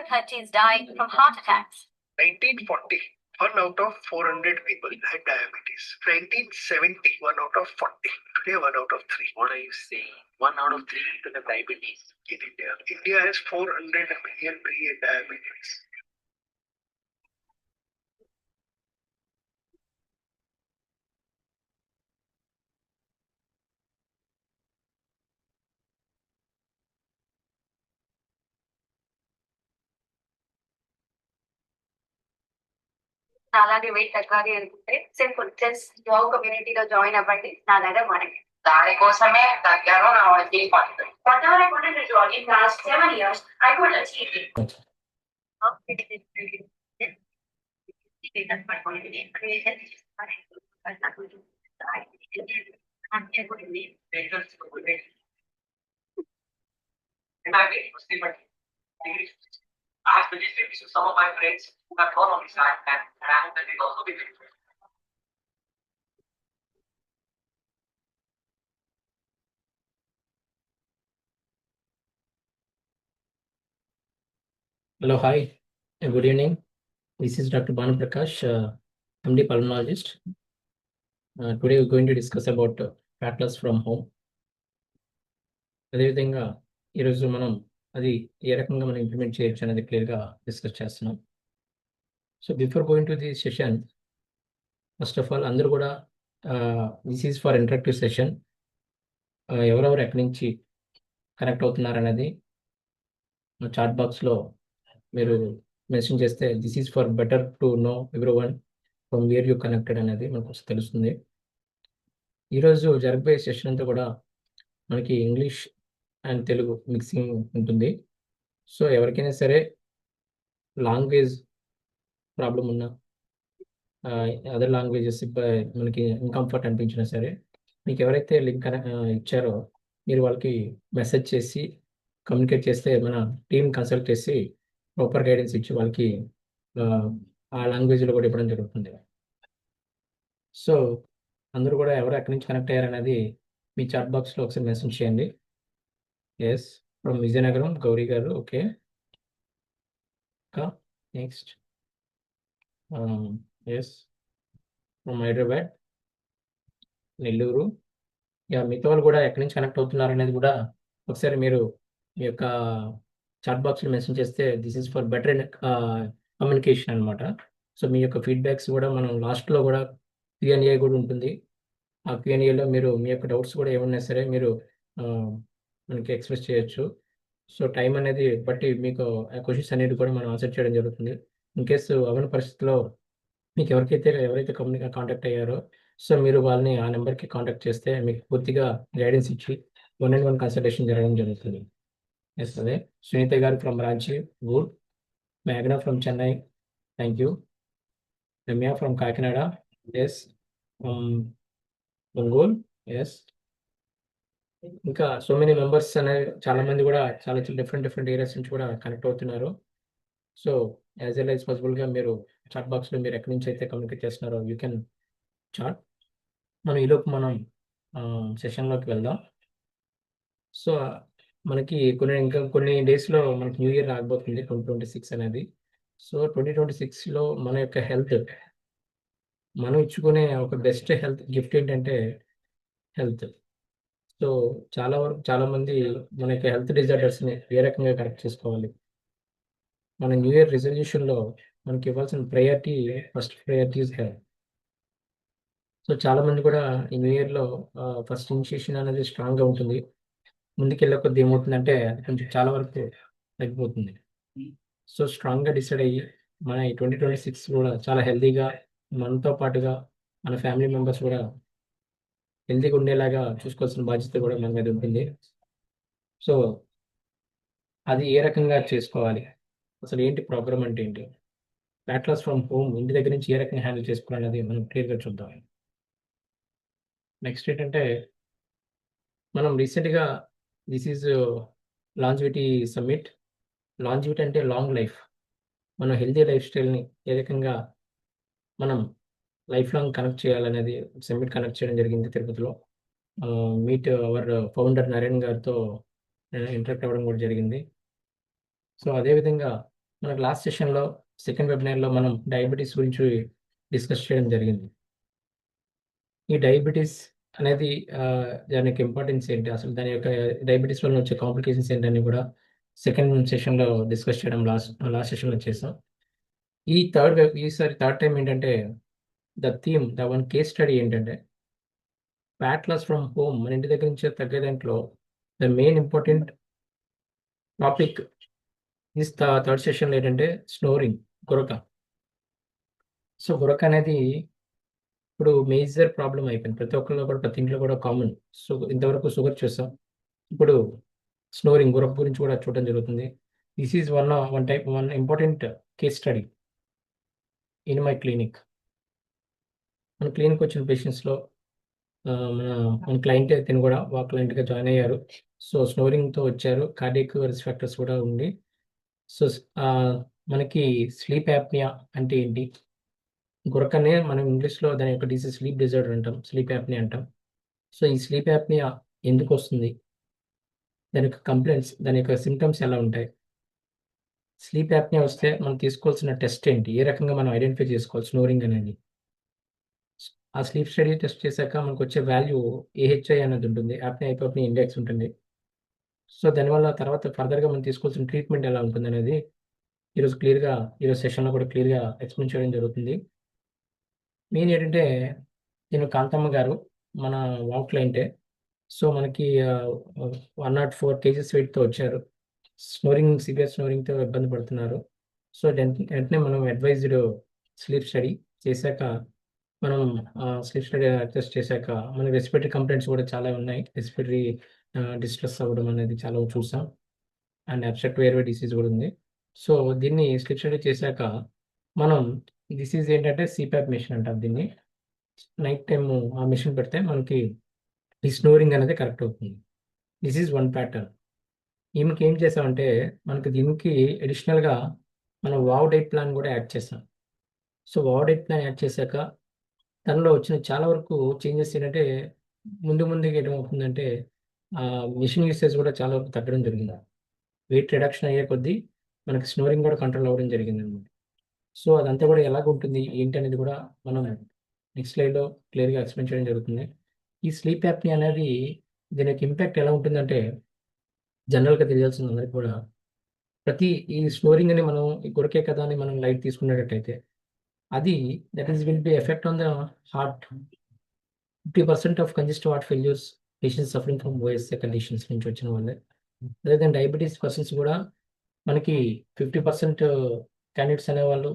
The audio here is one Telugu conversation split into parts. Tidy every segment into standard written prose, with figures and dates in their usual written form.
30s die from heart attacks. 1940, 1 out of 400 people had diabetes. 1970, 1 out of 40. Today, 1 out of 3. What are you saying? 1 out of 3 people have diabetes. In India. India has 400 million pre-diabetes. అలాగే వెయిట్ తగ్గాలి అనుకుంటే సింపుల్ జస్ట్ జాబ్ కమ్యూనిటీలో జాయిన్ అవ్వండి నా దగ్గర మనకి దానికోసమే తగ్గాను నా వడ్డీ fund. Whatever I wanted to do in last 7 years, I could achieve it. That's my point of view. I have suggested this to some of my friends who have gone on this side, and I hope that they will also be with me. Hello, hi, good evening. This is Dr. Banu Prakash, MD pulmonologist. Today we're going to discuss about fat loss from home. అదేవిధంగా ఈరోజు మనం అది ఏ రకంగా మనం ఇంప్లిమెంట్ చేయొచ్చు అనేది క్లియర్గా డిస్కస్ చేస్తున్నాం. So before going to the session, first of all అందరూ కూడా this is for interactive session. ఎవరెవరు ఎక్కడి నుంచి కనెక్ట్ అవుతున్నారనేది చాట్ బాక్స్లో మీరు మెన్షన్ చేస్తే this is for better to know every one from where you connected అనేది మనకు తెలుస్తుంది. ఈరోజు జరగబోయే సెషన్ అంతా కూడా మనకి ఇంగ్లీష్ అండ్ తెలుగు మిక్సింగ్ ఉంటుంది. సో ఎవరికైనా సరే లాంగ్వేజ్ ప్రాబ్లం ఉన్నా, అదర్ లాంగ్వేజెస్ మనకి ఇన్కంఫర్ట్ అనిపించినా సరే, మీకు ఎవరైతే లింక్ ఇచ్చారో మీరు వాళ్ళకి మెసేజ్ చేసి కమ్యూనికేట్ చేస్తే మన టీమ్ కన్సల్ట్ చేసి ప్రాపర్ గైడెన్స్ ఇచ్చి వాళ్ళకి ఆ లాంగ్వేజ్లో కూడా ఇవ్వడం జరుగుతుంది. సో అందరూ కూడా ఎవరు ఎక్కడి నుంచి కనెక్ట్ అయ్యారనేది మీ చాట్ బాక్స్లో ఒకసారి మెసేజ్ చేయండి. ఎస్, ఫ్రమ్ విజయనగరం గౌరీ గారు, okay. Next yes, from Hyderabad, Nellore. Yeah, మిగతా వాళ్ళు కూడా ఎక్కడి నుంచి కనెక్ట్ అవుతున్నారు అనేది కూడా ఒకసారి మీరు మీ యొక్క చాట్ బాక్స్లో మెన్షన్ చేస్తే this is for better communication అనమాట. సో మీ యొక్క ఫీడ్బ్యాక్స్ కూడా మనం లాస్ట్లో కూడా Q&A కూడా ఉంటుంది. ఆ Q&Aలో మీరు మీ యొక్క డౌట్స్ కూడా ఏమన్నా సరే మీరు మనకి ఎక్స్ప్రెస్ చేయొచ్చు. సో టైం అనేది బట్టి మీకు ఆ క్వశ్చన్స్ అనేది కూడా మనం ఆన్సర్ చేయడం జరుగుతుంది. ఇన్ కేసు అవన్నీ పరిస్థితిలో మీకు ఎవరైతే కాంటాక్ట్ అయ్యారో సో మీరు వాళ్ళని ఆ నెంబర్కి కాంటాక్ట్ చేస్తే మీకు పూర్తిగా గైడెన్స్ ఇచ్చి 1-on-1 కన్సల్టేషన్ జరగడం జరుగుతుంది. ఎస్, అదే సునీత గారు ఫ్రమ్ రాంచీ, గుడ్. మేఘనా from Chennai, thank you. Ramya from Kakinada, yes. Ongole, yes. ఇంకా సో మెనీ మెంబర్స్ అనేవి చాలా మంది కూడా చాలా డిఫరెంట్ ఏరియాస్ నుంచి కూడా కనెక్ట్ అవుతున్నారు. సో యాజ్ వెల్ యాజ్ పాసిబుల్గా మీరు చాట్ బాక్స్లో మీరు ఎక్కడి నుంచి అయితే కమ్యూనికేట్ చేస్తున్నారో యూ కెన్ చాట్. మనం ఈలోపు మనం సెషన్లోకి వెళ్దాం. సో మనకి ఇంకా కొన్ని డేస్లో మనకి న్యూ ఇయర్ రాకపోతుంది 2026 అనేది. సో 2026లో మన యొక్క హెల్త్, మనం ఇచ్చుకునే ఒక బెస్ట్ హెల్త్ గిఫ్ట్ ఏంటంటే హెల్త్. సో చాలామంది మన యొక్క హెల్త్ డిజార్డర్స్ని ఏ రకంగా కరెక్ట్ చేసుకోవాలి. మన న్యూ ఇయర్ రిజల్యూషన్లో మనకి ఇవ్వాల్సిన first priority is health. So చాలామంది కూడా ఈ న్యూ ఇయర్లో ఫస్ట్ ఇనిషియేషన్ అనేది స్ట్రాంగ్గా ఉంటుంది. ముందుకెళ్ళే కొద్ది ఏమవుతుందంటే అది కొంచెం చాలా వరకు తగ్గిపోతుంది. సో స్ట్రాంగ్గా డిసైడ్ అయ్యి మన ఈ 2026 కూడా చాలా హెల్తీగా, మనతో పాటుగా మన ఫ్యామిలీ మెంబర్స్ కూడా హెల్తీగా ఉండేలాగా చూసుకోవాల్సిన బాధ్యత కూడా మన మీద ఉంటుంది. సో అది ఏ రకంగా చేసుకోవాలి, అసలు ఏంటి ప్రోగ్రామ్ అంటే ఏంటి, ఫ్యాట్ లాస్ ఫ్రమ్ హోమ్ ఇంటి దగ్గర నుంచి ఏ రకంగా హ్యాండిల్ చేసుకోవాలనేది మనం క్లియర్గా చూద్దాం. నెక్స్ట్ ఏంటంటే మనం రీసెంట్గా this is longevity summit. Longevity అంటే లాంగ్ లైఫ్. మనం హెల్తీ లైఫ్ స్టైల్ని ఏ రకంగా మనం లైఫ్ లాంగ్ కనెక్ట్ చేయాలనేది సమ్మిట్ కనెక్ట్ చేయడం జరిగింది తిరుపతిలో. మీట్ అవర్ ఫౌండర్ నరేన్ గారితో ఇంటరాక్ట్ అవ్వడం కూడా జరిగింది. సో అదేవిధంగా మనకు లాస్ట్ సెషన్లో సెకండ్ వెబినార్లో మనం డయాబెటీస్ గురించి డిస్కస్ చేయడం జరిగింది. ఈ డయాబెటీస్ అనేది దాని యొక్క ఇంపార్టెన్స్ ఏంటి, అసలు దాని యొక్క డయాబెటీస్ వల్ల వచ్చే కాంప్లికేషన్స్ ఏంటని కూడా సెకండ్ సెషన్లో డిస్కస్ చేయడం లాస్ట్ సెషన్లో చేసాం. ఈసారి థర్డ్ టైం ఏంటంటే ద వన్ కేస్ స్టడీ ఏంటంటే ఫ్యాట్ లాస్ ఫ్రమ్ హోమ్, మన ఇంటి దగ్గర నుంచి తగ్గే దాంట్లో the main important topic is third సెషన్లో ఏంటంటే స్నోరింగ్, గురక. సో గురక అనేది ఇప్పుడు మేజర్ ప్రాబ్లం అయిపోయింది ప్రతి ఒక్కరిలో కూడా, ప్రతి ఇంట్లో కూడా కామన్. సో ఇంతవరకు షుగర్ చూసాం, ఇప్పుడు స్నోరింగ్, గురక గురించి కూడా చూడడం జరుగుతుంది. This is one important case study in my clinic. మన క్లినిక్ వచ్చిన పేషెంట్స్లో మన క్లయింట్ అయితే కూడా క్లయింట్గా జాయిన్ అయ్యారు. సో స్నోరింగ్తో వచ్చారు, కార్డియక్ రిస్క్ ఫ్యాక్టర్స్ కూడా ఉంది. సో మనకి స్లీప్ యాప్నియా అంటే ఏంటి, గురకనే మనం ఇంగ్లీష్లో దాని యొక్క డిసీజ్ స్లీప్ డిజార్డర్ అంటాం, స్లీప్ యాప్నియా అంటాం. సో ఈ స్లీప్ యాప్నియా ఎందుకు వస్తుంది, దాని యొక్క కంప్లైంట్స్, దాని యొక్క సిమ్టమ్స్ ఎలా ఉంటాయి, స్లీప్ యాప్నియా వస్తే మనం తీసుకోవాల్సిన టెస్ట్ ఏంటి, ఏ రకంగా మనం ఐడెంటిఫై చేసుకోవాలి స్నోరింగ్ అనేది. ఆ స్లీప్ స్టడీ టెస్ట్ చేశాక మనకు వచ్చే వాల్యూ ఏహెచ్ఐ అనేది ఉంటుంది, యాప్నియా హైపోప్నియా ఇండెక్స్ ఉంటుంది. సో దానివల్ల తర్వాత ఫర్దర్గా మనం తీసుకోవాల్సిన ట్రీట్మెంట్ ఎలా ఉంటుంది అనేది ఈరోజు సెషన్లో కూడా క్లియర్గా ఎక్స్ప్లెయిన్ చేయడం జరుగుతుంది. మెయిన్ ఏంటంటే నేను కాంతమ్మ గారు మన క్లయింటే. సో మనకి 104 kgs వెయిట్తో వచ్చారు, సివియర్ స్నోరింగ్తో ఇబ్బంది పడుతున్నారు. సో వెంటనే మనం అడ్వైజ్డ్ స్లీప్ స్టడీ చేశాక, మనం స్లీప్ స్టడీ టెస్ట్ చేశాక మన రెస్పిరేటరీ కంప్లైంట్స్ కూడా చాలా ఉన్నాయి, రెస్పిరేటరీ డిస్ట్రెస్ అవ్వడం అనేది చాలా చూసాం, అండ్ అబ్స్ట్రక్ట్ ఎయిర్వే డిసీజ్ కూడా ఉంది. సో దీన్ని స్లీప్ స్టడీ చేశాక మనం డిసీజ్ ఏంటంటే సిపాప్ మెషిన్ అంటాం దీన్ని. నైట్ టైం ఆ మెషిన్ పెడితే మనకి ఈ స్నోరింగ్ అనేది కరెక్ట్ అవుతుంది. This is one pattern. ఈమెకి ఏం చేసామంటే మనకి దీనికి అడిషనల్గా మనం డైట్ ప్లాన్ కూడా యాడ్ చేసాం. సో డైట్ ప్లాన్ యాడ్ చేశాక తనలో వచ్చిన చాలా వరకు చేంజెస్ ఏంటంటే ముందుగా ఏమవుతుందంటే మిషన్ యూసేజ్ కూడా చాలా వరకు తగ్గడం జరిగింది. వెయిట్ రిడక్షన్ అయ్యే కొద్దీ మనకి స్నోరింగ్ కూడా కంట్రోల్ అవ్వడం జరిగింది అనమాట. సో అదంతా కూడా ఎలాగ ఉంటుంది ఏంటి అనేది కూడా మనం నెక్స్ట్ స్లైడ్లో క్లియర్గా ఎక్స్ప్లెయిన్ చేయడం జరుగుతుంది. ఈ స్లీప్ యాప్ని అనేది దీని యొక్క ఇంపాక్ట్ ఎలా ఉంటుందంటే జనరల్గా తెలియాల్సింది అందరికి కూడా, ఈ స్నోరింగ్ అని మనం ఈ గురకే కదా అని మనం లైట్ తీసుకునేటట్టయితే అది will be effect on the heart. 50% of congestive heart failures patients suffering from OSA conditions నుంచి వచ్చిన వాళ్ళే. అదేవిధంగా డయాబెటీస్ పర్సన్స్ కూడా మనకి 50% క్యాండిడేట్స్ అనేవాళ్ళు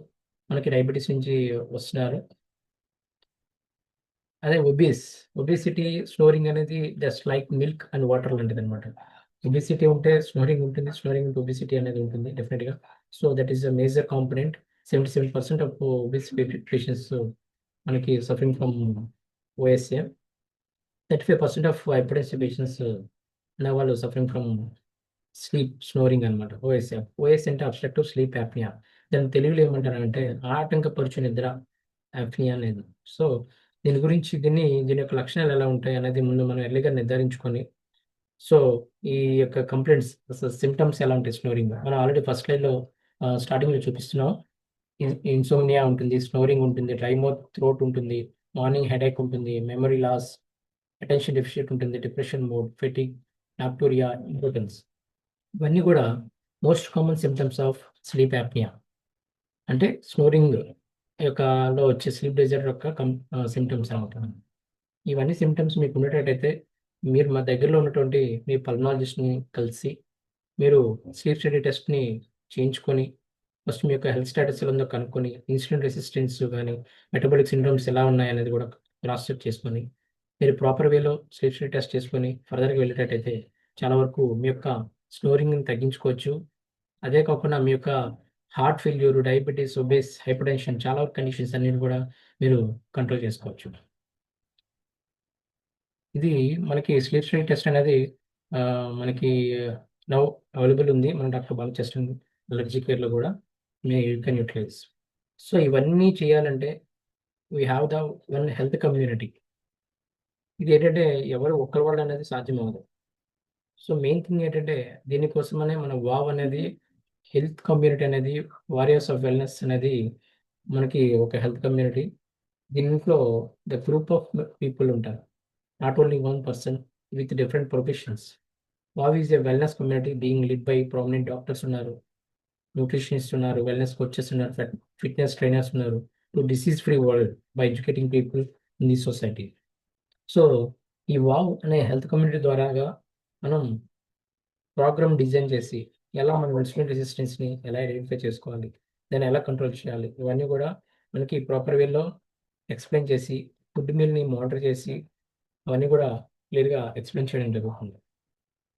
మనకి డయాబెటీస్ నుంచి వస్తున్నారు. అదే ఒబేసిటీ స్నోరింగ్ అనేది just like milk and water లాంటిది అనమాట. ఒబేసిటీ ఉంటే స్నోరింగ్ ఉంటుంది, స్నోరింగ్ ఉంటే ఒబేసిటీ అనేది ఉంటుంది డెఫినెట్గా. So that is a major component. 77% of obese patients మనకి suffering from OSA. 35% of hypertensive patients అనేవాళ్ళు సఫరింగ్ ఫ్రమ్ స్నోరింగ్ అనమాట. ఓఎస్ఏ అంటే అబ్స్ట్రక్టివ్ స్లీప్ యాప్నియా. దాని తెలుగులో ఏమంటారంటే ఆటంకపరుచు నిద్ర యాప్నియా అనేది. సో దీని యొక్క లక్షణాలు ఎలా ఉంటాయి అనేది ముందు మనం ఎర్లీగా నిర్ధారించుకొని, సో ఈ యొక్క కంప్లైంట్స్ సిమ్టమ్స్ ఎలా ఉంటాయి స్నోరింగ్ మనం ఆల్రెడీ ఫస్ట్ స్లైడ్లో స్టార్టింగ్లో చూపిస్తున్నాం. ఇన్సోమ్నియా ఉంటుంది, స్నోరింగ్ ఉంటుంది, డ్రై మౌత్ థ్రోట్ ఉంటుంది, మార్నింగ్ హెడేక్ ఉంటుంది, మెమరీ లాస్, అటెన్షన్ డెఫిషియట్ ఉంటుంది, depression mood, fatigue, nocturia, importance. ఇవన్నీ కూడా most common symptoms of sleep apnea, అంటే స్నోరింగ్ లో వచ్చే స్లీప్ డిజార్డర్ యొక్క సిమ్టమ్స్ అనమాట. ఇవన్నీ సిమ్టమ్స్ మీకు ఉండేటట్టయితే మీరు మా దగ్గరలో ఉన్నటువంటి మీ పల్మనాలజిస్ట్ని కలిసి మీరు స్లీప్ స్టడీ టెస్ట్ని చేయించుకొని ఫస్ట్ మీ యొక్క హెల్త్ స్టేటస్ ఎలా ఉందో కనుక్కొని, ఇన్సులిన్ రెసిస్టెన్స్ కానీ మెటబాలిక్ సిండ్రోమ్స్ ఎలా ఉన్నాయనేది కూడా క్రాస్ చెక్ చేసుకొని మీరు ప్రాపర్ వేలో స్లీప్ స్టడీ టెస్ట్ చేసుకొని ఫర్దర్గా వెళ్ళేటట్టయితే చాలా వరకు మీ యొక్క స్నోరింగ్ని తగ్గించుకోవచ్చు. అదే కాకుండా మీ యొక్క heart failure, diabetes, obese, hypertension చాలా వరకు కండిషన్స్ అన్నిటి కూడా మీరు కంట్రోల్ చేసుకోవచ్చు. ఇది మనకి స్లీప్ స్టడీ టెస్ట్ అనేది మనకి నౌ అవైలబుల్ ఉంది మన డాక్టర్ బాల చెస్ట్ అలర్జీ కేర్లో కూడా యూ కెన్ యూటిలైజ్. సో ఇవన్నీ చేయాలంటే we have the one health community. ఇది ఏంటంటే ఎవరు ఒక్కరి వాళ్ళు అనేది సాధ్యం అవ్వదు. సో మెయిన్ థింగ్ ఏంటంటే దీనికోసమనే మన అనేది హెల్త్ కమ్యూనిటీ అనేది వారియర్స్ ఆఫ్ వెల్నెస్ అనేది మనకి ఒక హెల్త్ కమ్యూనిటీ. దీంట్లో ద గ్రూప్ ఆఫ్ పీపుల్ ఉంటారు. Not only one person with different professions. Wow is a wellness community being lead by prominent doctors ఉన్నారు, న్యూట్రిషనిస్ట్ ఉన్నారు, వెల్నెస్ కోచెస్ ఉన్నారు, ఫిట్నెస్ ట్రైనర్స్ ఉన్నారు, to disease free world by educating people in the society. So ఈ వావ్ అనే హెల్త్ కమ్యూనిటీ ద్వారాగా మనం ప్రోగ్రామ్ డిజైన్ చేసి ఎలా మన ఇన్సులిన్ రెసిస్టెన్స్ని ఎలా ఐడెంటిఫై చేసుకోవాలి, దాన్ని ఎలా కంట్రోల్ చేయాలి, ఇవన్నీ కూడా మనకి ప్రాపర్ వేలో ఎక్స్ప్లెయిన్ చేసి ఫుడ్ మీల్ని మానిటర్ చేసి అవన్నీ కూడా క్లియర్గా ఎక్స్ప్లెయిన్ చేయడం జరుగుతుంది.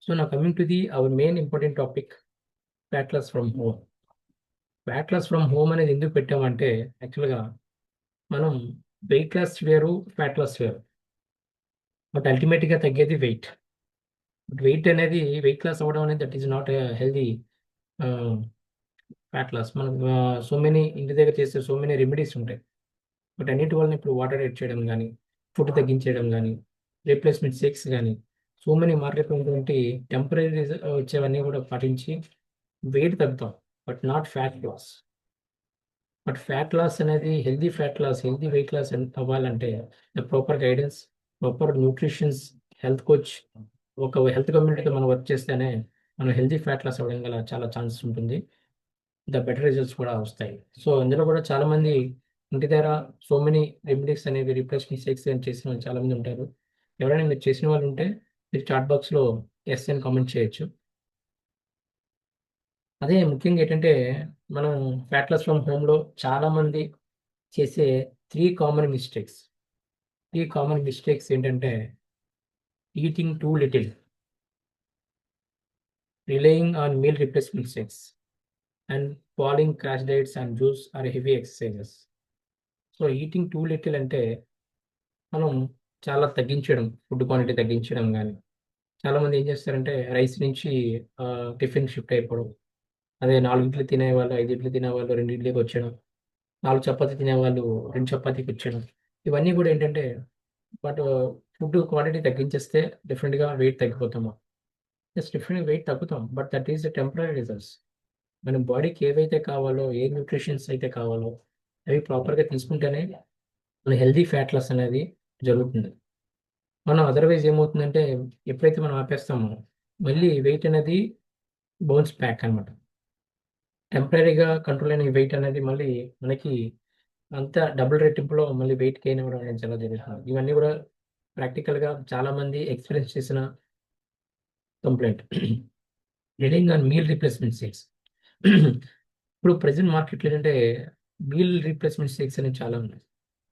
సో నా coming to the our main important topic, fat loss from home. Fat loss from home అనేది ఎందుకు పెట్టామంటే యాక్చువల్గా మనం వెయిట్ లాస్ వేరు, ఫ్యాట్ లాస్ వేరు. బట్ అల్టిమేట్గా తగ్గేది వెయిట్. వెయిట్ అనేది వెయిట్ లాస్ అవ్వడం అనేది that is not healthy fat loss. మనం సో మెనీ ఇంటి దగ్గర చేసే సో మెనీ రెమెడీస్ ఉంటాయి. బట్ అన్నిటి వల్ల ఇప్పుడు వాటర్ యాడ్ చేయడం కానీ, ఫుడ్ తగ్గించేయడం కానీ, రీప్లేస్మెంట్ షేక్స్ కానీ, సో మెనీ మార్కెట్లో ఉన్నటువంటి టెంపరీ వచ్చేవన్నీ కూడా పాటించి వెయిట్ తగ్గుతాం, but not fat loss. But fat loss అనేది healthy fat loss, healthy weight loss అవ్వాలంటే proper guidance, proper nutritions, health coach, ఒక హెల్త్ కమ్యూనిటీతో మనం వర్క్ చేస్తేనే మనం హెల్దీ ఫ్యాట్ లాస్ అవ్వడం గల చాలా ఛాన్సెస్ ఉంటుంది. ద బెటర్ రిజల్ట్స్ కూడా వస్తాయి. సో అందులో కూడా చాలామంది ఇంటి దగ్గర సో మెనీ రెమెడీస్ అనేవి రీప్లేస్మెంట్ షేక్స్ అని చేసిన వాళ్ళు చాలామంది ఉంటారు. ఎవరైనా మీరు చేసిన వాళ్ళు ఉంటే మీరు చాట్ బాక్స్లో ఎస్ అని కామెంట్ చేయొచ్చు. అదే ముఖ్యంగా ఏంటంటే మనం ఫ్యాట్ లాస్ ఫ్రమ్ హోమ్లో చాలామంది చేసే 3 కామన్ మిస్టేక్స్. 3 కామన్ మిస్టేక్స్ ఏంటంటే eating too little, relying on meal replacement shakes, and following crash diets and juice or heavy exercises. So eating too little అంటే మనం చాలా తగ్గించడం, ఫుడ్ క్వాంటిటీ తగ్గించడం కానీ, చాలామంది ఏం చేస్తారంటే రైస్ నుంచి టిఫిన్ షిఫ్ట్ అయిపోవడం. అదే 4 ఇడ్లీ తినేవాళ్ళు 5 ఇడ్లీ తినేవాళ్ళు 2 ఇడ్లీకి వచ్చేయడం, 4 చపాతీ తినేవాళ్ళు 2 చపాతీకి వచ్చేయడం. ఇవన్నీ కూడా ఏంటంటే బట్ ఫుడ్ క్వాంటిటీ తగ్గించేస్తే డెఫినెట్గా వెయిట్ తగ్గిపోతాము. జస్ట్ డెఫినెట్గా వెయిట్ తగ్గుతాం, but that is the temporary results. మన బాడీకి ఏవైతే కావాలో, ఏ న్యూట్రిషన్స్ అయితే కావాలో అవి ప్రాపర్గా తీసుకుంటేనే మన హెల్దీ ఫ్యాట్ లాస్ అనేది జరుగుతుంది. మనం అదర్వైజ్ ఏమవుతుందంటే ఎప్పుడైతే మనం ఆపేస్తామో మళ్ళీ వెయిట్ అనేది బౌన్స్ బ్యాక్ అనమాట. టెంపరీగా కంట్రోల్ అయిన వెయిట్ అనేది మళ్ళీ మనకి అంత డబుల్ రెట్టింపులో మళ్ళీ వెయిట్ గెయిన్ అవ్వడం అనేది చాలా జరుగుతుంది. ఇవన్నీ కూడా ప్రాక్టికల్గా చాలామంది ఎక్స్పీరియన్స్ చేసిన complaint. Relying on meal replacement shakes. ఇప్పుడు ప్రజెంట్ మార్కెట్లో ఏంటంటే మీల్ రీప్లేస్మెంట్ షేక్స్ అనేవి చాలా ఉన్నాయి.